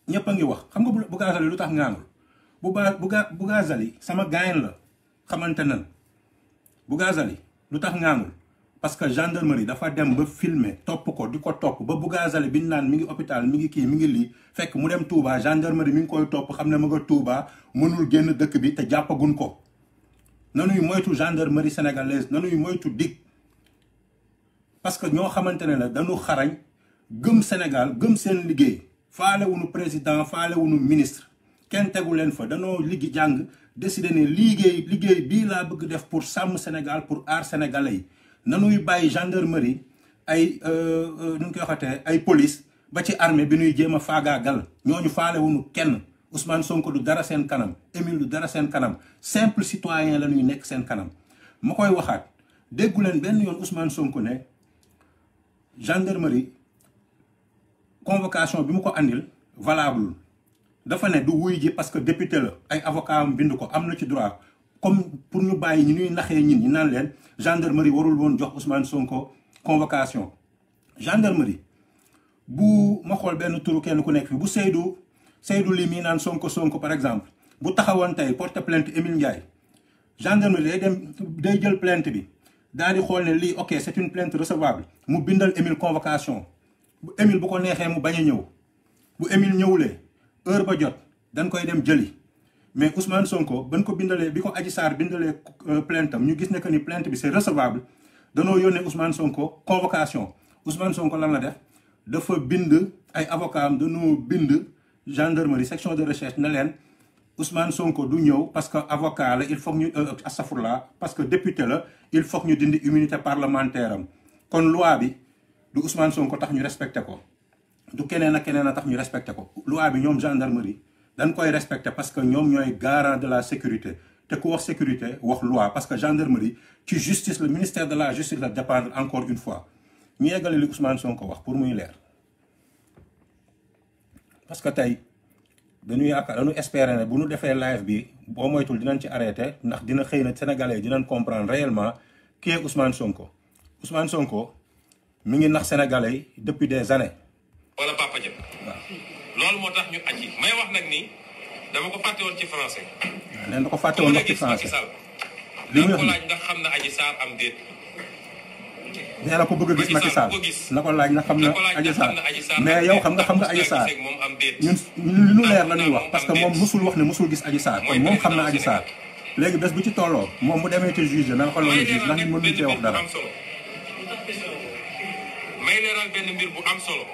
[SPEAKER 3] ñëpp a ngi wax xam nga Bougazelli lu tax ngaangul Bougazelli sama gaayen la xamante nan Bougazelli lu tax ngaangul parce que gendarmerie dafa dem ba filmer topp ko di ko topp ba Bougazelli bi ñu naan mi ngi hôpital mi ngi kii mi ngi lii fekk mu dem Touba gendarmerie mi ngi koy topp xam ne ma nga Touba mënul génn dëkk bi te jàppagun ko. nanuy moytu gendarmerie sénégalaise nanuy moytu dig parce que ñoo xamante ne la dañu xarañ gëm Sénégal gëm seen liggéey faale wuñu président faale wuñu ministre kenn tegu leen fa danoo liggi jàng décidé ne liggéey bii laa bëgg def pour sàmm Sénégal pour aar sénégalais yi nanuy bàyyi gendarmerie ay nu ñu koy waxatee ay police ba ci armée bi ñuy jéem a faagaagal ñooñu faale wuñu kenn Ousmane Sonko du dara seen kanam Émile du dara seen kanam simple citoyen la ñuy nekk seen kanam ma koy waxaat déggu leen benn yoon Ousmane Sonko ne gendarmerie convocation bi mu ko andil valable dafa ne du wuy ji parce que député la ay avocat am bind ko am na ci droit comme pour ñu bàyyi ñi ñuy naxee ñin ñi naan leen gendarmerie warul woon jox Ousmane Sonko convocation gendarmerie bu ma xool benn turu kenn ku nekk fi bu Seydou li mii naan Sonko par exemple bu taxawoon tey porte plainte Émile Ndiaye gendarmerie day jël plainte bi daal di xool ne lii ok c'est une plainte recevable mu bindal Émile convocation bu Émile bu ko neexee mu bañ a ñëw bu Émile ñëwulee heure ba jot dañ koy dem jëli mais Ousmane Sonko bañ ko bindalee bi ko Adji Sarr bindalee plainte am ñu gis ne que ni plainte bi c'est recevable danoo yónnee Ousmane Sonko convocation Ousmane Sonko lan la def dafa bind ay avocat am dañoo bind gendarmerie section de recherche na leen Ousmane Sonko du ñëw parce que avocat la il faut ñu astafurla parce que député la il faut ñu dindi immunité parlementaire am kon loi bi du Ousmane Sonko tax ñu respecté ko du keneen ak keneen a tax ñu respecté ko loi bi ñoom gendarmerie dañ koy respecté parce que ñoom ñooy garant de la sécurité te ku wax sécurité wax loi parce que gendarmerie ci justice le ministère de la justice la dépendre encore une fois ñu yeggale li Ousmane Sonko wax pour muy leer parce que tey dañu espérer ne bu ñu defee live bi boo moytul dinañ ci arrêté ndax dina xëy na sénégalais yi dinañ comprendre réellement qui est Ousmane Sonko Ousmane Sonko mi ngi nax sénégalais yi depuis des années.
[SPEAKER 4] wala Papa Dia. waaw loolu moo tax ñu aji may wax nag ni dama ko fàtte woon ci français.
[SPEAKER 3] waaw nee na ko fàtte woon wax ci français.
[SPEAKER 4] li mu laaj ndax xam na Adji Sarr am déet.
[SPEAKER 3] nee na ko bëgg a gis Macky Sall na ko laaj na xam na Adji Sarr mais yow xam nga Adji Sarr ñun li lu leer la ñuy wax parce que moom musul wax ne musul gis Adji Sarr kon moom xam na Adji Sarr léegi bés bu ci tolloo moom mu demee te juge na nga ko loolu juge ndax ñun mënuñu cee wax dara.
[SPEAKER 4] may leeral benn mbir bu am solo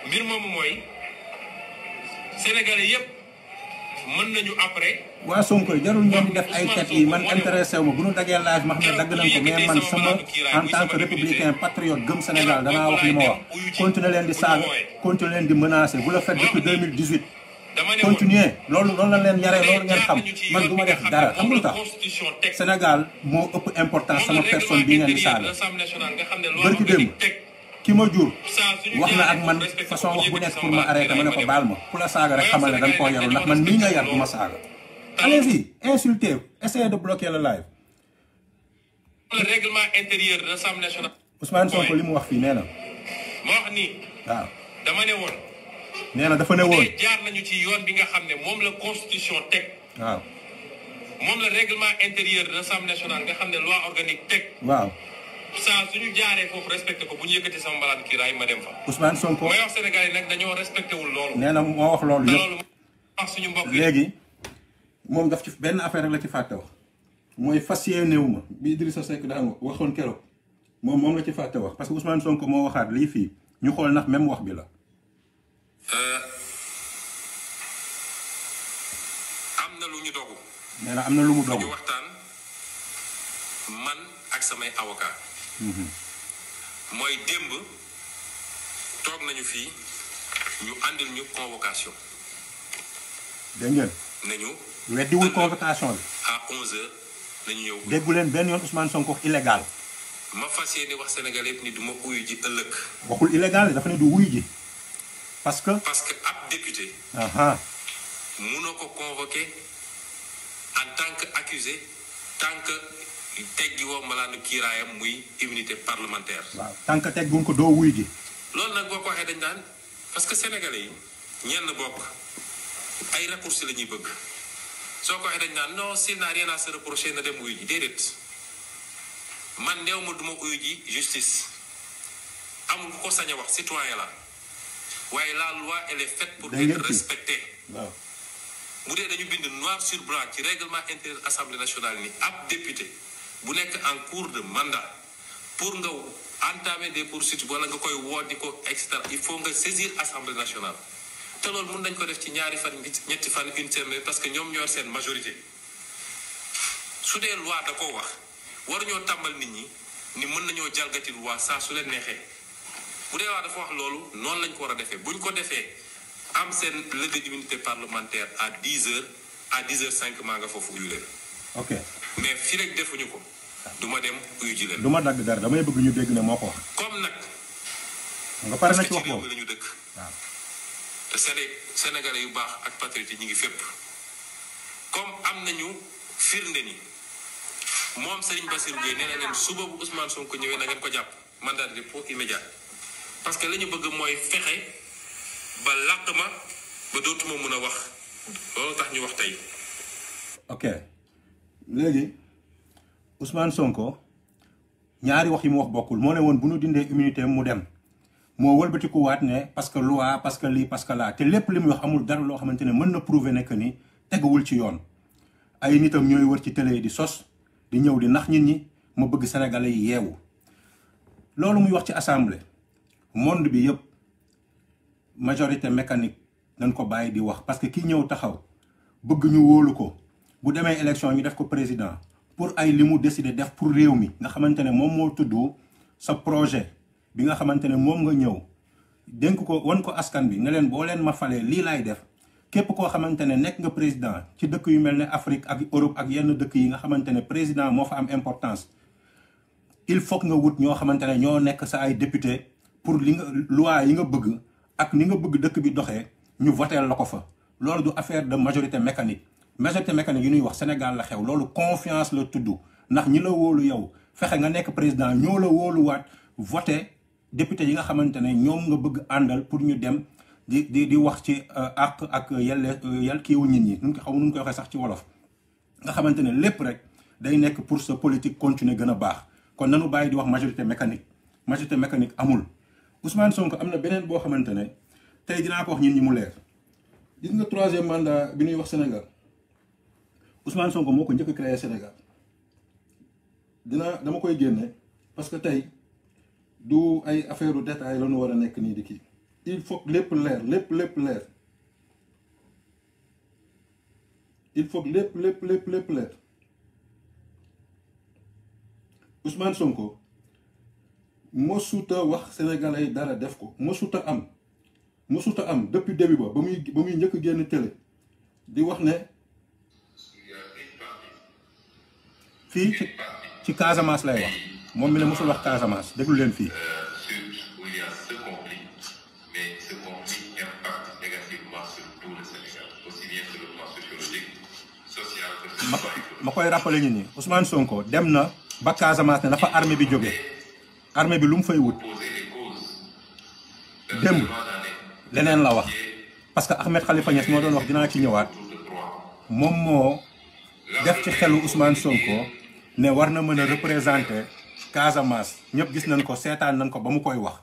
[SPEAKER 4] mbir moomu mooy sénégalais yépp mën nañu après.
[SPEAKER 3] waa Sonko jarul ngeen di def ay tet yi man intéressé wu ma bu ñu dagee laaj ma xam ne dagg nañ ko mais man sama en tant que républicain patriote gëm Sénégal danaa wax li ma wax. continuer leen di saaga continuer leen di menacer vous le faites depuis 2018. continuer loolu la leen yaree loolu ngeen xam man du ma def dara xam nga tax Sénégal moo ëpp importance sama personne bii ngeen di saaga. bërki démb ki ma jur wax na ak man façon wax bu nekk pour ma arrêter ma ne ko baal ma ku la saaga rek xamal ne da nga koo yarul ndax man nii nga yar du ma saaga. allez-y insultez essayez de bloquer le live.
[SPEAKER 4] le règlement intérieur de l'Assemblée nationale.
[SPEAKER 3] Ousmane Sonko li mu wax fii nee na.
[SPEAKER 4] ma wax nii.
[SPEAKER 3] waaw
[SPEAKER 4] dama ne woon.
[SPEAKER 3] nee na dafa ne woon.
[SPEAKER 4] jaar nañu ci yoon bi nga xam ne moom la constitution teg.
[SPEAKER 3] waaw.
[SPEAKER 4] moom la règlement intérieur de l'Assemblée nationale nga xam ne loi organique teg.
[SPEAKER 3] waaw.
[SPEAKER 4] saa suñu jaaree foofu respecté ko bu ñu yëkkati sama mbalaan kiiraay ma dem fa.
[SPEAKER 3] Ousmane Sonko
[SPEAKER 4] may wax Sénégal yi nag dañoo respecté wul loolu.
[SPEAKER 3] nee na moo wax loolu yëpp
[SPEAKER 4] wax suñu mbokk yi
[SPEAKER 3] léegi moom daf ci benn affaire rek la ci fàtte wax mooy fas yéenewu ma bi Idrissa Seck daa waxoon keroog moom la ci fàtte wax parce que Ousmane Sonko moo waxaat lii fii ñu xool ndax même wax bi la.
[SPEAKER 4] am na lu ñu dogu.
[SPEAKER 3] nee na am na lu mu dogu.
[SPEAKER 4] ñu waxtaan man ak samay avocat mooy démb toog nañu fii ñu àndil ñu convocation.
[SPEAKER 3] dégg ngeen.
[SPEAKER 4] nañu.
[SPEAKER 3] weddiwul convocation bi.
[SPEAKER 4] à 11h nañu ñëw.
[SPEAKER 3] déggu leen benn yoon Ousmane Sonko wax illégal.
[SPEAKER 4] ma fas yéene wax Sénégal yëpp ni du ma uyu ji ëllëg.
[SPEAKER 3] waxul illégal dafa ne du wuyu ji. parce que
[SPEAKER 4] ab député. munoo ko convoqué en tant que accusé tant que teggi woo malaanu kiiraayam muy immunité parlementaire.
[SPEAKER 3] waaw tant que tegguñ ko doo wuyu ji.
[SPEAKER 4] loolu nag boo ko waxee dañ daan parce que sénégalais yi ñenn bokk ay raccourcis la ñuy bëgg soo ko waxee dañ naan non s'il n'a rien à se reprocher na dem uyu ji déedéet man néew ma duma uyu ji justice amul ku ko sañ a wax citoyen la waaye la loi elle est faite pour être respectée.
[SPEAKER 3] waaw
[SPEAKER 4] bu dee dañu bind noir sur blanc ci règlement intérieur assemblée nationale ni ab député bu nekk en cours de mandat pour nga entamer des poursuites wala nga koy woo di ko et cetera il faut nga saisir assemblée nationale te loolu mun nañ ko def ci ñaari fan ñetti fan une semaine parce que ñoom ñoo seen majorité su dee loi da koo wax waruñoo tàmbal nit ñi ni mën nañoo jalgati loi saa su leen neexee bu dee waa dafa wax loolu noonu lañ ko war a defee buñ ko defee am seen levée d'immunité parlementaire à 10h à 10h05 maa nga foofu uyu leen.
[SPEAKER 3] ok
[SPEAKER 4] mais fii rek defuñu ko du ma dem uyu ji leen.
[SPEAKER 3] du ma dagg dara damay bëgg ñu dégg ne moo ko wax.
[SPEAKER 4] comme nag.
[SPEAKER 3] nga pare na ci wax
[SPEAKER 4] parce que ci réew
[SPEAKER 3] boobu
[SPEAKER 4] mi la ñu dëkk.
[SPEAKER 3] waaw
[SPEAKER 4] te Sénégalais yu baax ak patriote yi ñu ngi fépp comme am nañu firnde ni moom Serigne Bassirou Gueye nee na leen suba bu Ousmane Sonko ñëwee na ngeen ko jàpp mandat de dépôt immédiat parce que la ñu bëgg mooy fexe ba làq ma ba dootuma mën a wax loolu tax ñu wax tey.
[SPEAKER 3] ok léegi Ousmane Sonko ñaari wax yi mu wax bokkul moo ne woon bu ñu dindee immunité mu dem moo wëlbatikuwaat ne parce que loi parce que lii parce que laa te lépp li muy wax amul dara loo xamante ne mën na prouver ne que ni teguwul ci yoon ay nitam ñooy wër ci télé di sos di ñëw di nax nit ñi ma bëgg sénégalais yi yeewu loolu muy wax ci assemblée monde bi yëpp majorité mécanique nañ ko bàyyi di wax parce que ki ñëw taxaw bëgg ñu wóolu ko bu demee élection ñu def ko président pour ay li mu décider def pour réew mi nga xamante ne moom moo tudd sa projet bi nga xamante ne moom nga ñëw dénk ko wan ko askan bi ne leen boo leen ma falee lii laay def képp koo xamante ne nekk nga président ci dëkk yu mel ne Afrique ak Europe ak yenn dëkk yi nga xamante ne président moo fa am importance il faut que nga wut ñoo xamante ne ñoo nekk sa ay député pour li nga loi yi nga bëgg ak ni nga bëgg dëkk bi doxee ñu voteel la ko fa loolu du affaire de majorité mécanique yi ñuy wax Sénégal la xew loolu confiance la tudd ndax ñi la wóolu yow fexe nga nekk président ñoo la wóoluwaat voté député yi nga xamante ne ñoom nga bëgg àndal pour ñu dem di wax ci àq ak yel kiiwu nit ñi nun ko xaw nun koy waxee sax ci wolof nga xamante ne lépp rek day nekk pour sa politique continuer gën a baax kon nanu bàyyi di wax majorité mécanique amul Ousmane Sonko am na beneen boo xamante ne tey dinaa ko wax ñin ñi mu leer gis nga 3e mandat bi ñuy wax Sénégal Ousmane Sonko moo ko njëkk a créé Sénégal dama koy génne parce que tey du ay affaire u détail la ñu war a nekk nii di kii il faut lépp leer lépp leer il faut lépp leer Ousmane Sonko mosuta wax sénégalais yi dara def ko mosuta am depuis début ba muy njëkk génn télé di wax ne fii ci Casamance lay wax moom mi ne mosul wax Casamance déglu leen fii.
[SPEAKER 4] où il y a ce conflit, mais ce conflit impacte négativement sur tout le Sénégal, aussi bien sur le plan sociologique, social que sur le plan économique.
[SPEAKER 3] ma koy rappelé ñu ni Ousmane Sonko dem na ba Casamance ne dafa armée bi jógee armée bi lu mu fay wut démb leneen la wax parce que Ahmed Khalifa Niass moo doon wax dinaa ci ñëwaat moom moo def ci xelu Ousmane Sonko ne war na mën a représenter Casamance ñëpp gis nañ ko seetaan nañ ko ba mu koy wax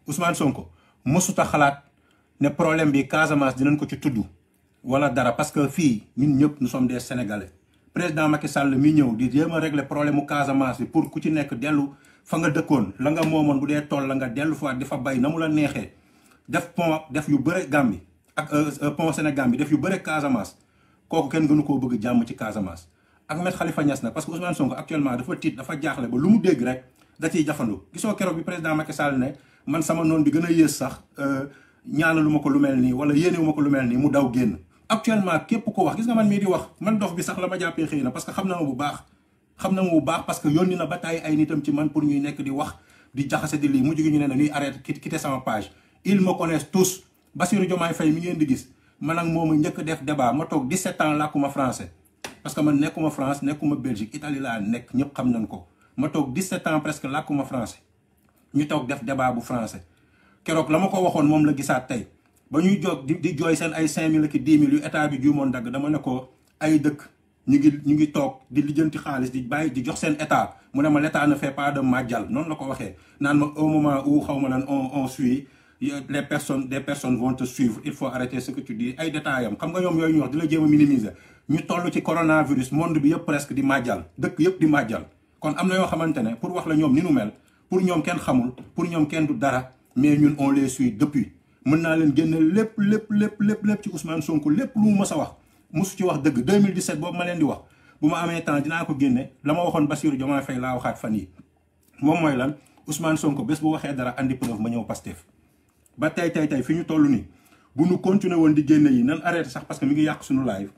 [SPEAKER 3] Ousmane Sonko mësuta xalaat ne problème bi Casamance dinañ ko ci tudd wala dara parce que fii ñun ñëpp nous sommes des Sénégalais président Macky Sall mi ñëw di jéem a régler problème mu Casamance bi pour ku ci nekk dellu fa nga dëkkoon la nga moomoon bu dee tool la nga dellu fa di fa bay na mu la neexee def pont def yu bëre Gambie ak pont Sénégal bi def yu bëre Casamance kooku kenn gënu koo bëgg jàmm ci Casamance ak Ahmed Khalifa Niass nag parce que Ousmane Sonko actuellement dafa tiit dafa jaaxle ba lu mu dégg rek da ciy jafandu gisoo keroog bi président Macky Sall ne man sama noon bi gën a yées sax ñaanalu ma ko lu mel nii wala yéenewu ma ko lu mel nii mu daw génn actuellement képp ko wax gis nga man mii di wax man dof bi sax la ma jàppee xëy na parce que xam na ma bu baax parce que yónni na ba tàyyi ay nitam ci man pour ñuy nekk di wax di jaxase di lii mujj gi ñu ne dañuy arrêté quitter sama page ils me connaissent tous Bassirou Diomaye Faye mi ngeen di gis man ak moom a njëkk def débat ma toog 17 ans làkkuma français parce que man nekkuma France nekkuma Belgique Italie laa nekk ñëpp xam nañ ko ma toog 17 ans presque làkkuma français ñu toog def débat bu français keroog la ma ko waxoon moom la gisaat tey ba ñuy jóg di jooy seen ay 5000 ak 10 000 yu état bi juumoon dagg dama ne ko ay dëkk ñu ngi toog di lijjanti xaalis di bàyyi di jox seen état mu ne ma l'état ne fait pas de màjjal noonu la ko waxee naan ma au moment où xaw ma lan on suit des personnes vont te suivre il faut arrêter ce que tu dis ay détails am xam nga ñoom yooyu ñu wax di la jéem a minimiser ñu toll ci coronavirus monde bi yëpp presque di màjjal dëkk yëpp di màjjal kon am na yoo xamante ne pour wax la ñoom ni nu mel pour ñoom kenn xamul pour ñoom kenn du dara mais ñun on les suit depuis mën naa leen génne lépp ci Ousmane Sonko lépp lu mu mës a wax mosu ci wax dëgg 2017 boobu ma leen di wax bu ma amee temps dinaa ko génne la ma waxoon Bassirou Diomaye Faye laa waxaat fan yi moom mooy lan Ousmane Sonko bés bu waxee dara andi preuve ma ñëw Pastef ba tey fi ñu toll nii bu ñu continuer woon di génne yi nan arrêté sax parce que mi ngi yàq suñu live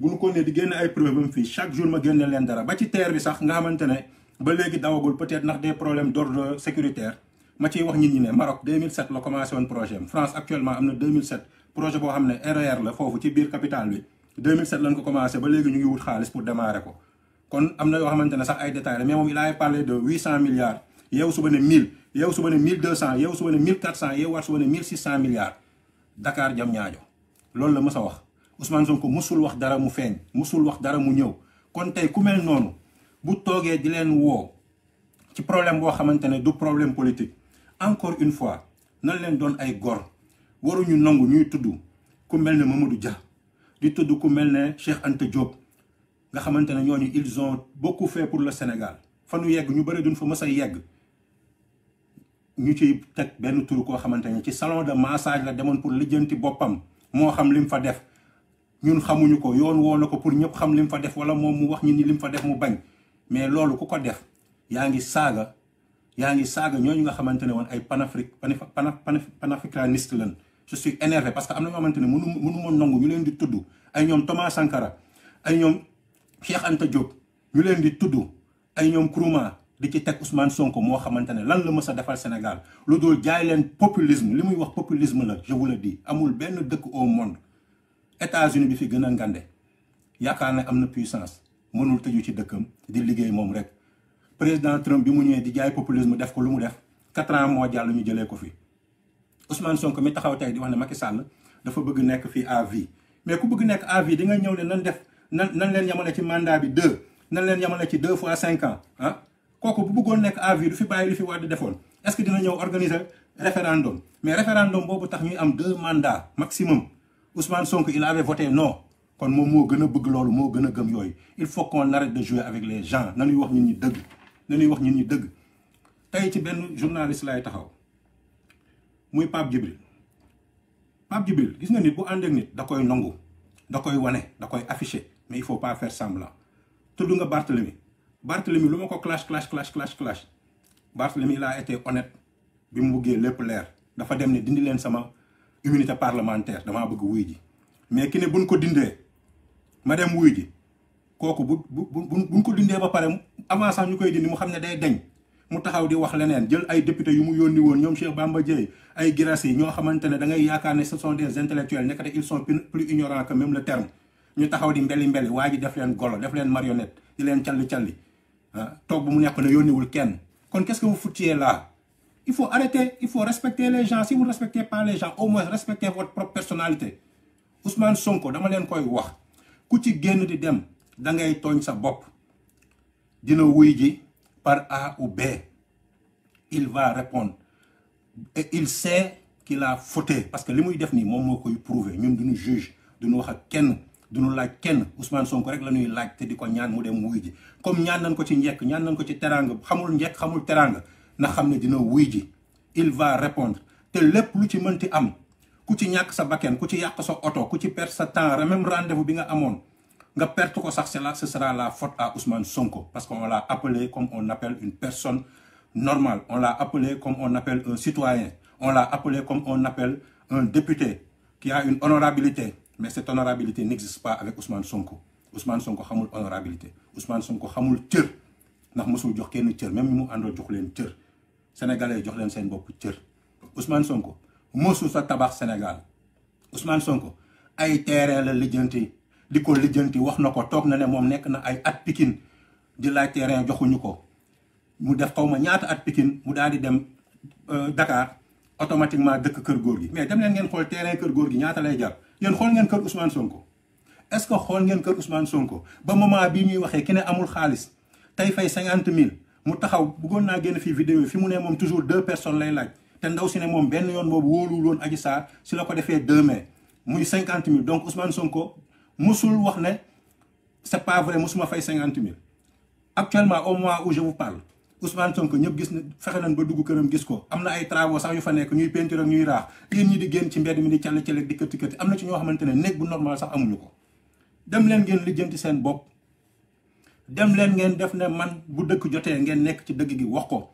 [SPEAKER 3] bu ñu continuer di génne ay preuve am fii chaque jour ma génne leen dara ba ci terre bi sax nga xamante ne ba léegi dawagul peut-être ndax des problèmes d'ordre sécuritaire ma ciy wax nit ñi ne Maroc 2007 la commencé woon projet am France actuellement am na 2007 projet boo xam ne RER la foofu ci biir capitale bi 2007 lañ ko commencé ba léegi ñu ngi wut xaalis pour démarrer ko kon am na yoo xamante ne sax ay détails la mais moom il a parlé de 800 milliards yeewu suba ne 1000 yeewu suba ne 1200 yeewu suba ne 1400 yeewu waat suba ne 1600 milliards Dakar jam ñaajo loolu la mës a wax Ousmane Sonko musul wax dara mu feeñ musul wax dara mu ñëw kon tey ku mel noonu bu toogee di leen woo ci problème boo xamante ne du problème politique encore une fois nan leen doon ay gor waruñu nangu ñuy tudd ku mel ne Mamadou Dia di tudd ku mel ne Cheikh Anta Diop nga xamante ne ñooñu ils ont beaucoup fait pour le Sénégal fa nu yegg ñu bëri duñ fa mës a yegg ñu ciy teg benn tur koo xamante ne ci salon de massage la demoon pour lijjanti boppam moo xam lim fa def ñun xamuñu ko yoon woo na ko pour ñëpp xam lim fa def wala moom mu wax ñi ni lim fa def mu bañ mais loolu ku ko def yaa ngi saaga ñooñu nga xamante ne woon ay panafricaniste lañ je suis énervé parce que am na ñoo xamante ne mënu ma nangu ñu leen di tudd ay ñoom Thomas Sankara ay ñoom Cheikh Anta Diop ñu leen di tudd ay ñoom Nkrumah di ci teg Ousmane Sonko moo xamante ne lan la mës a defal Sénégal lu dul jaay leen populisme li muy wax populisme la je vous le dis amul benn dëkk au monde États-Unis bi fi gën a ngande yaakaar ne am na puissance mënul tëju ci dëkkam di liggéey moom rek président Trump bi mu ñëwee di jaay populisme def ko lu mu def 4 ans moo jàll ñu jëlee ko fi Ousmane Sonko mi taxaw tey di wax ne Macky Sall dafa bëgg nekk fii à vie mais ku bëgg nekk à vie di nga ñëw ne nan leen yamale ci mandat bi 2 nan leen yamale ci 2 fois 5 ans ah kooku bu bëggoon nekk à vie du fi bàyyi lu fi Wade defoon est-ce que dina ñëw organiser référendum mais référendum boobu tax ñuy am 2 mandats maximum Ousmane Sonko il avait voté non kon moom moo gën a bëgg loolu moo gën a gëm yooyu il faut qu'on arrête de jouer avec les gens nañuy wax nit ñi dëgg tey ci benn journaliste lay taxaw muy Pape Djibril gis nga nit bu ànd ak nit da koy nangu da koy wane da koy afficher mais il faut pas faire semblant tudd nga Barthélemy lu ma ko clash Barthélemy il a été honnête bi mu buggee lépp leer dafa dem ne dindi leen sama immunité parlementaire damaa bëgg wuy ji mais ki ne buñ ko dindee ma dem wuy ji kooku buñ ko dindee ba pare avant sax ñu koy dindi mu xam ne day deñ mu taxaw di wax leneen jël ay député yu mu yónni woon ñoom Cheikh Bamba Dièye ay Guirassy ñoo xamante ne da ngay yaakaar ne ce sont des intellectuels nekkate ils sont plus ignorants que même le terme ñu taxaw di mbeli waa ji def leen golo def leen marionnette di leen calli toog bu mu nekk ne yónniwul kenn kon qu'est-ce que vous foutiez là il faut arrêter il faut respecter les gens si vous ne respectez pas les gens au moins respectez votre propre personnalité Ousmane Sonko dama leen koy wax ku ci génn di dem da ngay tooñ sa bopp dina wuy ji par A ou B il va répondre et il sait qu'il a fauté parce que li muy def nii moom moo koy prouver ñun duñu juge duñu wax ak kenn duñu laaj kenn Ousmane Sonko rek la ñuy laaj te di ko ñaan mu dem wuy ji comme ñaan nañ ko ci njekk ñaan nañ ko ci teranga xamul njekk xamul teranga na xam ne dina wuy ji il va répondre te lépp lu ci mënti am ku ci ñàkk sa bakken ku ci yàq sa oto ku ci perdre sa temps même rendez-vous bi nga amoon nga perte ko sax c'est là ce sera la faute à Ousmane Sonko parce qu'on l'a appelé comme on appelle une personne normale on l'a appelé comme on appelle un citoyen on l'a appelé comme on appelle un député qui a une honorabilité mais cette honorabilité n'existe pas avec Ousmane Sonko Ousmane Sonko xamul honorabilité Ousmane Sonko xamul cër ndax mosul jox kenn cër même mu àndoo jox leen cër sénégalais jox leen seen bopp cër Ousmane Sonko mosul sa tabax Sénégal Ousmane Sonko ay terrain la lijjanti di ko lijjanti wax na ko toog na ne moom nekk na ay at Pikine di laaj terrain joxuñu ko mu def xaw ma ñaata at Pikine mu daal di dem Dakar automatiquement dëkk kër góor gi mais dem leen ngeen xool terrain kër góor gi ñaata lay jar yéen xool ngeen kër Ousmane Sonko est-ce que xool ngeen kër Ousmane Sonko ba moment bii ñuy waxee ki ne amul xaalis tey fay 50 000 mu taxaw bëggoon naa génn fii vidéo fi mu ne moom toujours 2 personnes lay laaj te ndaw si ne moom benn yoon boobu wóoluwul woon Adji Sarr si la ko defee 2 mai muy 50 000 donc Ousmane Sonko musul wax ne c'est pas vrai musuma fay 50 000 actuellement au moment où je vous parle Ousmane Sonko ñëpp gis na fexe nañ ba dugg këram gis ko am na ay travaux sax yu fa nekk ñuy peinture ak ñuy raax yéen ñi di génn ci mbedd mi di cale-cale di këtti am na ci ñoo xamante ne néeg bu normal sax amuñu ko dem leen ngeen lijjanti seen bopp dem leen ngeen def ne man bu dëkk jotee ngeen nekk ci dëgg gi wax ko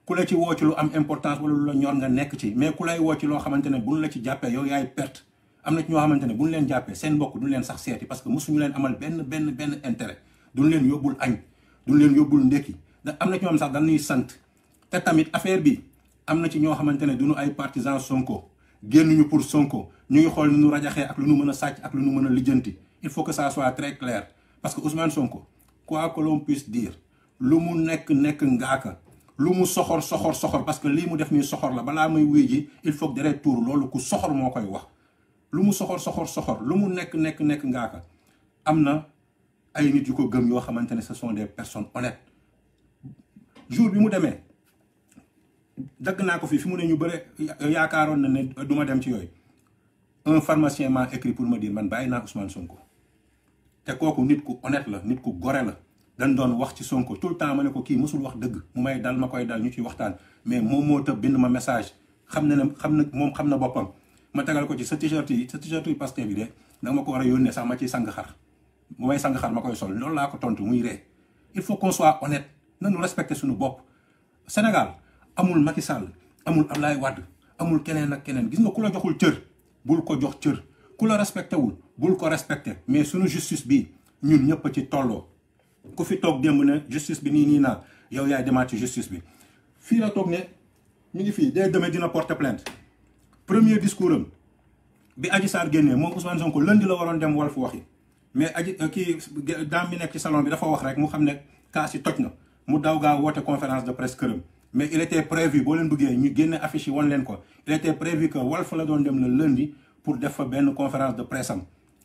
[SPEAKER 3] ku la ci woo ci lu am importance wala lu la ñor nga nekk ci mais ku lay woo ci loo xamante ne buñ la ci jàppee yow yaay perte am na ci ñoo xamante ne buñ leen jàppee seen mbokk duñ leen sax seeti parce que mosuñu leen amal benn intérêt duñ leen yóbbul añ duñ leen yóbbul ndekki da am na ci ñoom sax dañuy sant te tamit affaire bi am na ci ñoo xamante ne duñu ay partisans Sonko génnuñu pour Sonko ñu ngi xool nu ñu rajaxee ak lu nu mën a sàcc ak lu nu mën a lijjanti il faut que ça soit très clair parce que Ousmane Sonko quoi que l'on puisse dire lu mu nekk ngaaka lu mu soxor parce que lii mu def nii soxor la balaa muy wuy ji il faut que deret tuur loolu ku soxor moo koy wax lu mu soxor lu mu nekk ngaaka am na ay nit yu ko gëm yoo xamante ne ce sont des personnes honnêtes jour bi mu demee dagg naa ko fi mu ne ñu bëre yaakaaroon na ne du ma dem ci yooyu un pharmacien m'a écrit pour me dire man bàyyi naa Ousmane Sonko te kooku nit ku honnête la nit ku gore la dañ doon wax ci Sonko tout le temps ma ne ko kii mësul wax dëgg mu may dal ma koy dal ñu ciy waxtaan mais moom moo tëb bind ma message xam na boppam ma tegal ko ci sa t-shirt yi Pastef bi de da ma ko war a yónnee sax ma ciy sang xar bu may sang xar ma koy sol loolu laa ko tontu muy ree il faut qu'on soit honnête nañu respecter suñu bopp Sénégal amul Macky Sall amul Abdoulaye Wade amul keneen ak keneen gis nga ku la joxul cër bul ko jox cër ku la respecté wul bul ko respecté mais suñu justice bi ñun ñëpp a ci tolloo ku fi toog démb ne justice bi nii naa yow yaay demaat ci justice bi fii la toog ne ñu ngi fii dès demain dina porter plainte premier discours am bi Adji Sarr génnee moom Ousmane Sonko lundi la waroon dem Walf waxi mais daam bi nekk ci salon bi dafa wax rek mu xam ne kaas yi toj na mu daw gaa woote conférence de presse këram mais il était prévu boo leen bëggee ñu génne affiche yi wan leen ko il était prévu que Walf la doon dem le lundi pour def fa benn conférence de presse am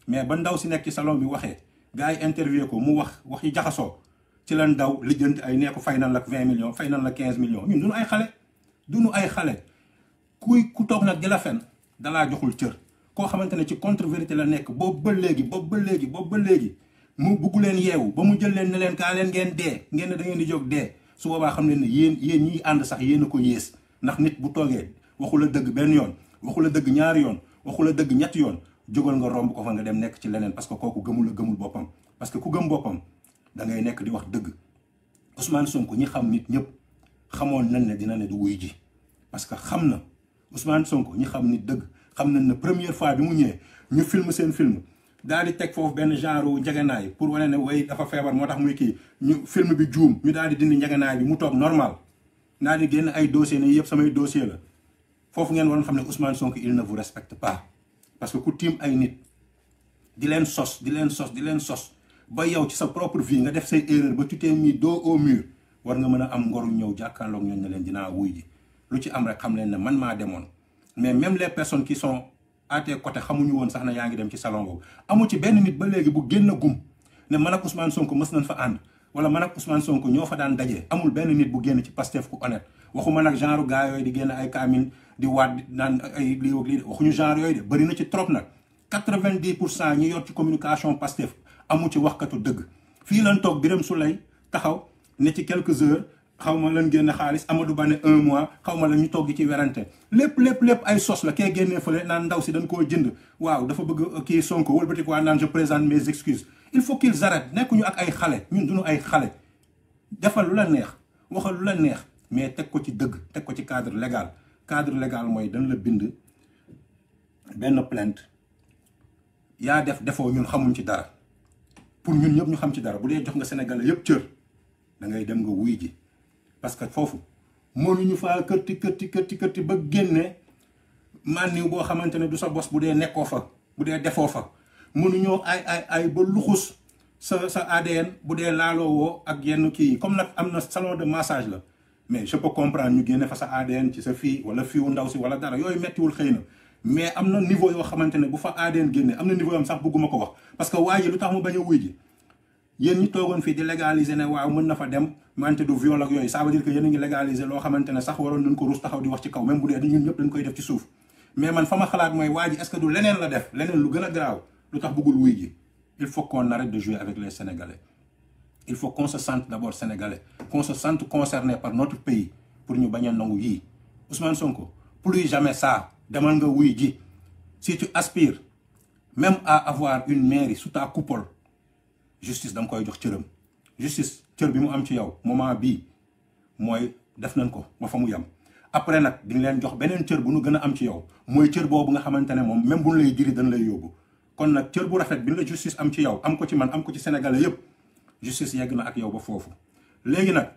[SPEAKER 3] mais ba ndaw si nekk ci salon bi waxee gars yi interviewé ko mu wax yi jaxasoo ci lan daw lijjanti ay nee ko fay nan la 20 millions fay nan la 15 millions ñun duñu ay xale ku toog nag di la fen dalaa joxul cër koo xamante ne ci contre vérité la nekk boobu ba léegi mu bugg leen yeewu ba mu jël leen ne leen kaa leen ngeen dee ngeen ne da ngeen di jóg dee su boobaa xam leen ne yéen ñiy ànd sax yéen a ko yées ndax nit bu toogee waxu la dëgg benn yoon waxu la dëgg ñaari yoon waxu la dëgg ñetti yoon jógal nga romb ko fa nga dem nekk ci leneen parce que kooku gëmul boppam parce que ku gëm boppam da ngay nekk di wax dëgg Ousmane Sonko ñi xam nit ñëpp xamoon nañ ne dina ne du wuy ji parce que xam na Ousmane Sonko ñi xam nit dëgg xam nañ ne première fois bi mu ñëwee ñu film seen film daal di teg foofu benn genre njegenaay pour wane ne way dafa feebar moo tax muy kii ñu film bi juum ñu daal di dindi njegenaay bi mu toog normal daal di génn ay dossier ne yëpp samay dossier la foofu ngeen waroon xam ne Ousmane Sonko il ne vous respecte pas parce que ku tiim ay nit di leen sos ba yow ci sa propre vie nga def say erreur ba tu t'es mis dos au mur war nga mën a am ngoru ñëw jàkkaarloog ñooñu ne leen dinaa wuy ji lu ci am rek xam leen ne man maa demoon mais même les personnes qui sont à tes côtés xamuñu woon sax na yaa ngi dem ci salon boobu amu ci benn nit ba léegi bu génn gum ne man ak Ousmane Sonko mës nañ fa ànd wala man ak Ousmane Sonko ñoo fa daan dajee amul benn nit bu génn ci Pastef ku honnête waxuma nag genre gars yooyu di génn ay kaamil di waat naan ay lii ak lii waxuñu genre yooyu de bëri na ci trop nag 90% ñi yor ci communication Pastef amu ci waxkatu dëgg fii lan toog Birame Souleye taxaw ne ci quelques heures xaw ma lan génne xaalis Amadou Ba ne 1 mois xaw ma la ñu toog ci werante lépp ay sos la kee génnee fële naan ndaw si dañ koo jënd waaw dafa bëgg kii Sonko wëlbati ko naan je présente mes excuses il faut qu'ils arrêtent nekkuñu ak ay xale ñun duñu ay xale defal lu la neex waxal lu la neex mais teg ko ci dëgg teg ko ci cadre légal mooy dañ la bind benn plainte yaa defoo ñun xamuñ ci dara pour ñun ñëpp ñu xam ci dara bu dee jox nga Sénégalais yëpp cër da ngay dem nga wuy ji parce que foofu mënuñu faa kërti ba génne mànniw boo xamante ne du sa bos bu dee nekkoo fa bu dee defoo fa mënuñoo ay ba luxus sa ADN bu dee laaloo woo ak yenn kii yi comme nag am na salon de massage la mais je peux comprendre ñu génne fa sa ADN ci sa fii wala fiiwu ndaw si wala dara yooyu mettiwul xëy na mais am na niveau yoo xamante ne bu fa ADN génne am na niveau yam sax bëgguma ko wax parce que waa ji lu tax mu bañ a wuy ji yéen ñi toogoon fii di légaliser ne waaw mën na fa dem wante du viol ak yooyu ça veut dire que yéen a ngi légaliser loo xamante ne sax waroon nañ ko rus taxaw di wax ci kaw même bu dee ñun ñëpp dañ koy def ci suuf mais man fa ma xalaat mooy waa ji est-ce que du leneen la def leneen lu gën a garaaw lu tax bëggul wuy ji il faut qu'on arrête de jouer avec les Sénégalais il faut qu'on se sente d'abord sénégalais qu'on se sente concerné par notre pays pour ñu bañ a nangu yii Ousmane Sonko plus jamais ça demal nga wuy ji si tu aspires même à avoir une mairie sous ta coupole justice da nga koy jox cëram justice cër bi mu am ci yow moment bii mooy def nañ ko ba fa mu yem après nag di nga leen jox beneen cër bu nu gën a am ci yow mooy cër boobu nga xamante ne moom même bu ñu lay diri dañ lay yóbbu kon nag cër bu rafet bi la justice am ci yow am ko ci man am ko ci sénégalais yépp justice yegg na ak yow ba foofu léegi nag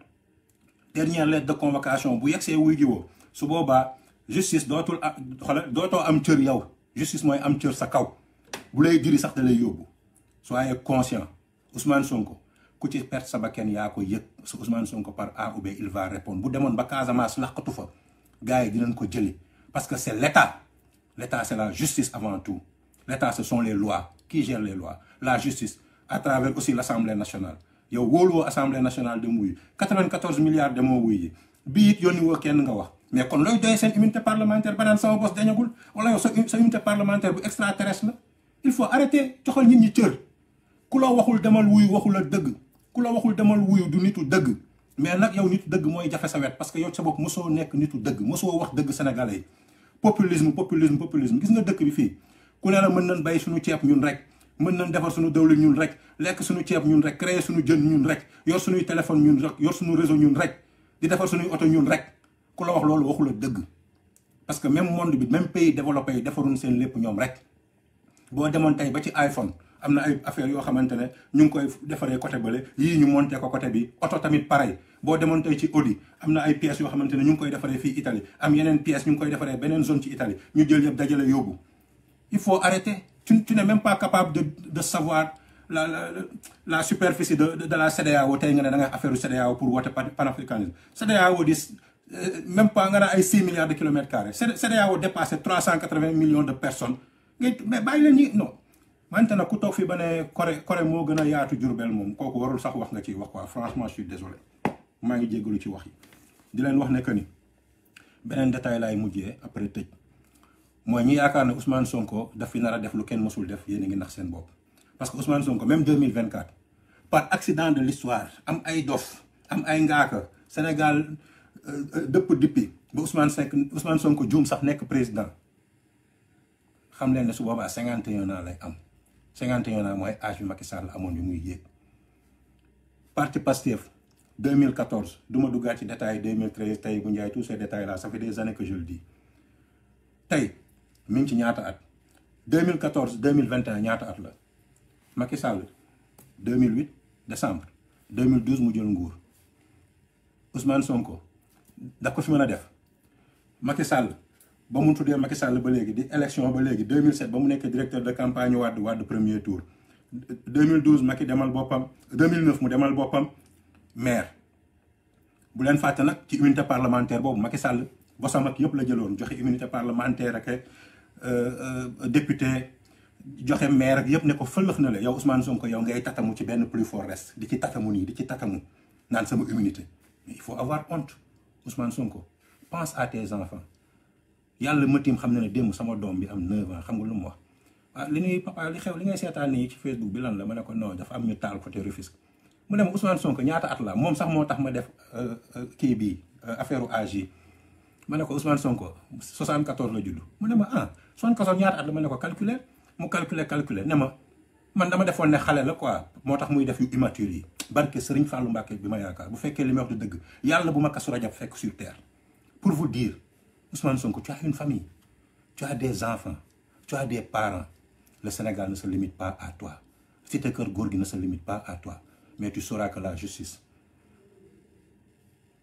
[SPEAKER 3] dernière lettre de convocation bu yegsee wuy jiwoo su boobaa justice dootul xoolal dootoo am cër yow justice mooy am cër sa kaw bu lay diri sax da lay yóbbu soyez conscient Ousmane Sonko ku ci perte sa bakkan yaa ko yëg su Ousmane Sonko par A ou B il va répondre bu demoon ba Casamance laqatu fa gars yi dinañ ko jëli parce que c'est l'État c'est la justice avant tout l'État ce sont les lois qui gèrent les lois la justice à travers aussi l'Assemblée nationale yow wóoluwoo Assemblée nationale de wuyu 94 milliards de moo wuyu bii it yónni woo kenn nga wax mais kon looy doy seen immunité parlementaire ba naan sama bos dañagul wala yow sa immunité parlementaire bu extraterrestre la il faut arrêter joxal nit ñi cër ku la waxul demal wuyu waxul la dëgg ku la waxul demal wuyu du nitu dëgg mais nag yow nitu dëgg mooy jafe sa wet parce que yow sa bopp mosoo nekk nitu dëgg mosoo wax dëgg sénégalais yi populisme gis nga dëkk bi fii ku ne la mën nañ bay suñu ceeb ñun rek mën nañ defar suñu dawlin ñun rek lekk suñu ceeb ñun rek créer suñu jën ñun rek yor suñuy téléphone ñun rek yor suñu réseau ñun rek di defar suñuy oto ñun rek ku la wax loolu waxu la dëgg parce que même monde bi même pays développé yi defaruñ seen lépp ñoom rek boo demoon tey ba ci iPhone am na ay affaires yoo xamante ne ñu ngi koy defaree côté bële yii ñu monté ko côté bi oto tamit pareil boo demoon tey ci Audi am na ay pièces yoo xamante ne ñu ngi koy defaree fii Italie am yeneen pièces ñu ngi koy defaree beneen zone ci Italie ñu jël yëpp dajale yóbbu il faut arrêter tu n'es même pas capable de savoir la superficie de la CEDEAO tey nga ne da nga affaire CEDEAO pour woote panafricanisme CEDEAO di même pas nga ne ay 6 milliards de kilomètres carrés CEDEAO dépassé 380 millions de personnes ngay mais bàyyi leen ñi non wante nag ku toog fii ba ne Corée moo gën a yaatu Jurbel moom kooku warul sax wax nga ciy wax quoi franchement je suis désolé maa ngi jéggalu ci wax yi di leen wax ne que ni beneen détail laay mujjee après tëj mooy ñi yaakaar ne Ousmane Sonko daf fi nar a def lu kenn mësul def yéen a ngi nax seen bopp parce que Ousmane Sonko même 2024 par accident de l'histoire am ay dof am ay ngaaka Sénégal dëpp dippi ba Ousmane Sonko juum sax nekk président xam leen ne su boobaa 51 ans lay am 51 ans mooy âge bi Macky Sall amoon bi muy yéeg parti Pastef 2014 du ma duggaat ci détail 2013 tey bu njaay tous ces détails là ça fait des années que je le dis tey mi ngi ci ñaata at 2014 2021 ñaata at la Macky Sall 2008 décembre 2012 mu jël nguur Ousmane Sonko daf ko fi mën a def Macky Sall ba mu tuddee Macky Sall ba léegi di élection ba léegi 2007 ba mu nekk directeur de campagne Wade premier tour 2012 Macky demal boppam 2009 mu demal boppam maire bu leen fàtte nag ci immunité parlementaire boobu Macky Sall bosam ak yëpp la jëloon joxe immunité parlementaire ak député joxe maire ak yëpp ne ko fëlëx na la yow Ousmane Sonko yow ngay tatamu ci benn plus fort reste di ci tatamu nii di ci tatamu naan sama immunité mais il faut avoir honte Ousmane Sonko pense à tes enfants yàlla mëtim xam na ne démb sama doom bi am 9 ans xam nga lu mu wax ah li ñuy papa li xew li ngay seetaan nii ci Facebook bi lan la ma ne ko non dafa am ñu taal côté Rufisque mu ne ma Ousmane Sonko ñaata at la moom sax moo tax ma def kii bii affaire u âge yi ma ne ko Ousmane Sonko 74 la judd mu ne ma 74 ñaata at la ma ne ko calculer mu calculer ne ma man dama defoon ne xale la quoi moo tax muy def yu immature yi barke Serigne Fallou Mbacké bi ma yaakaar bu fekkee li may wax du dëgg yàlla bu ma Kazu Rajab fekk sur terre pour vous dire Ousmane Sonko tu as une famille tu as des enfants tu as des parents le Sénégal ne se limite pas à toi Cité Keur Gorgui ne se limite pas à toi mais tu sauras que la justice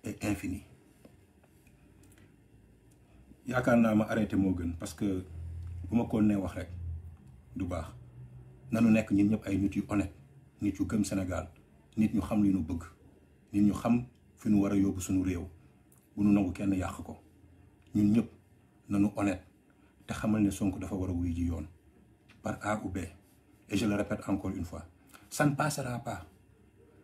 [SPEAKER 3] est infinie yaakaar naa ma arrêté moo gën parce que bu ma ko nee wax rek du baax nanu nekk ñun ñëpp ay nit yu honnête nit yu gëm Sénégal nit ñu xam li ñu bëgg nit ñu xam fi ñu war a yóbbu suñu réew bu nu nangu kenn yàq ko ñun ñëpp nañu honnête te xamal ne Sonko dafa war a wuy ji yoon par A ou B et je le répète encore une fois ça ne passera pas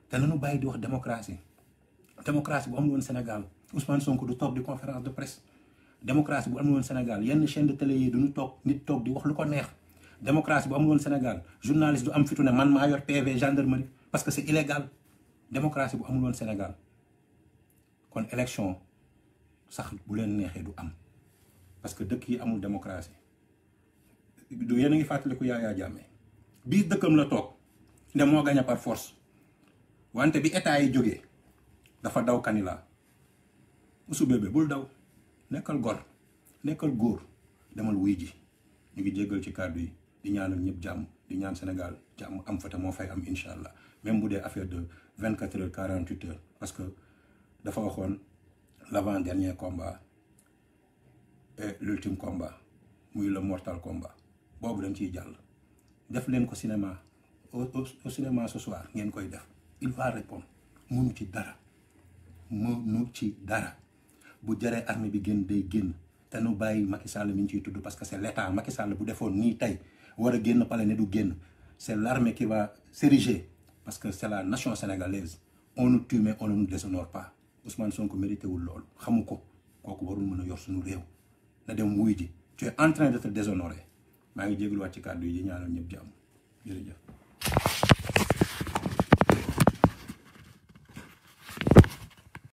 [SPEAKER 3] te nañu bàyyi di wax démocratie bu amul woon Sénégal Ousmane Sonko du toog di conférence de presse démocratie bu amul woon Sénégal yenn chaîne de télé yi duñu toog nit toog di wax lu ko neex démocratie bu amul woon Sénégal journaliste du am fitu ne man maa yor PV gendarmerie parce que c'est illégal démocratie bu amul woon Sénégal kon élection sax bu leen neexee du am parce que dëkk yi amul démocratie du yéen a ngi fàttaliku Yaya Jammeh biir dëkkam la toog ne moo gagné par force wante bi état yi jógee dafa daw kanila Ousou Bébé bul daw nekkal gor nekkal góor demal wuy ji ñu ngi jéggal ci kàddu yi di ñaanal ñëpp jàmm di ñaan Sénégal jàmm am fa te moo fay am incha allah même bu dee affaire de 24 heures 48 heures parce que dafa waxoon l'avant-dernier combat et l'ultime combat muy le mortal combat boobu dañ ciy jàll def leen ko cinéma au cinéma ce soir ngeen koy def il va répondre mënu ci dara bu jaree armée bi génn day génn te nu bàyyi Macky Sall mi ñu ciy tudd parce que c'est l'état Macky Sall bu defoon nii tey war a génn pale ne du génn c'est l'armée qui va s'ériger parce que c'est la nation sénégalaise on nous tue mais on ne nous déshonore pas Ousmane Sonko mérité wul loolu xamu ko kooku warul mën a yor suñu réew na dem wuy ji tu es en train de te déshonorer maa ngi jégaluwaat ci kàddu yi ñaanal ñëpp jàmm jërëjëf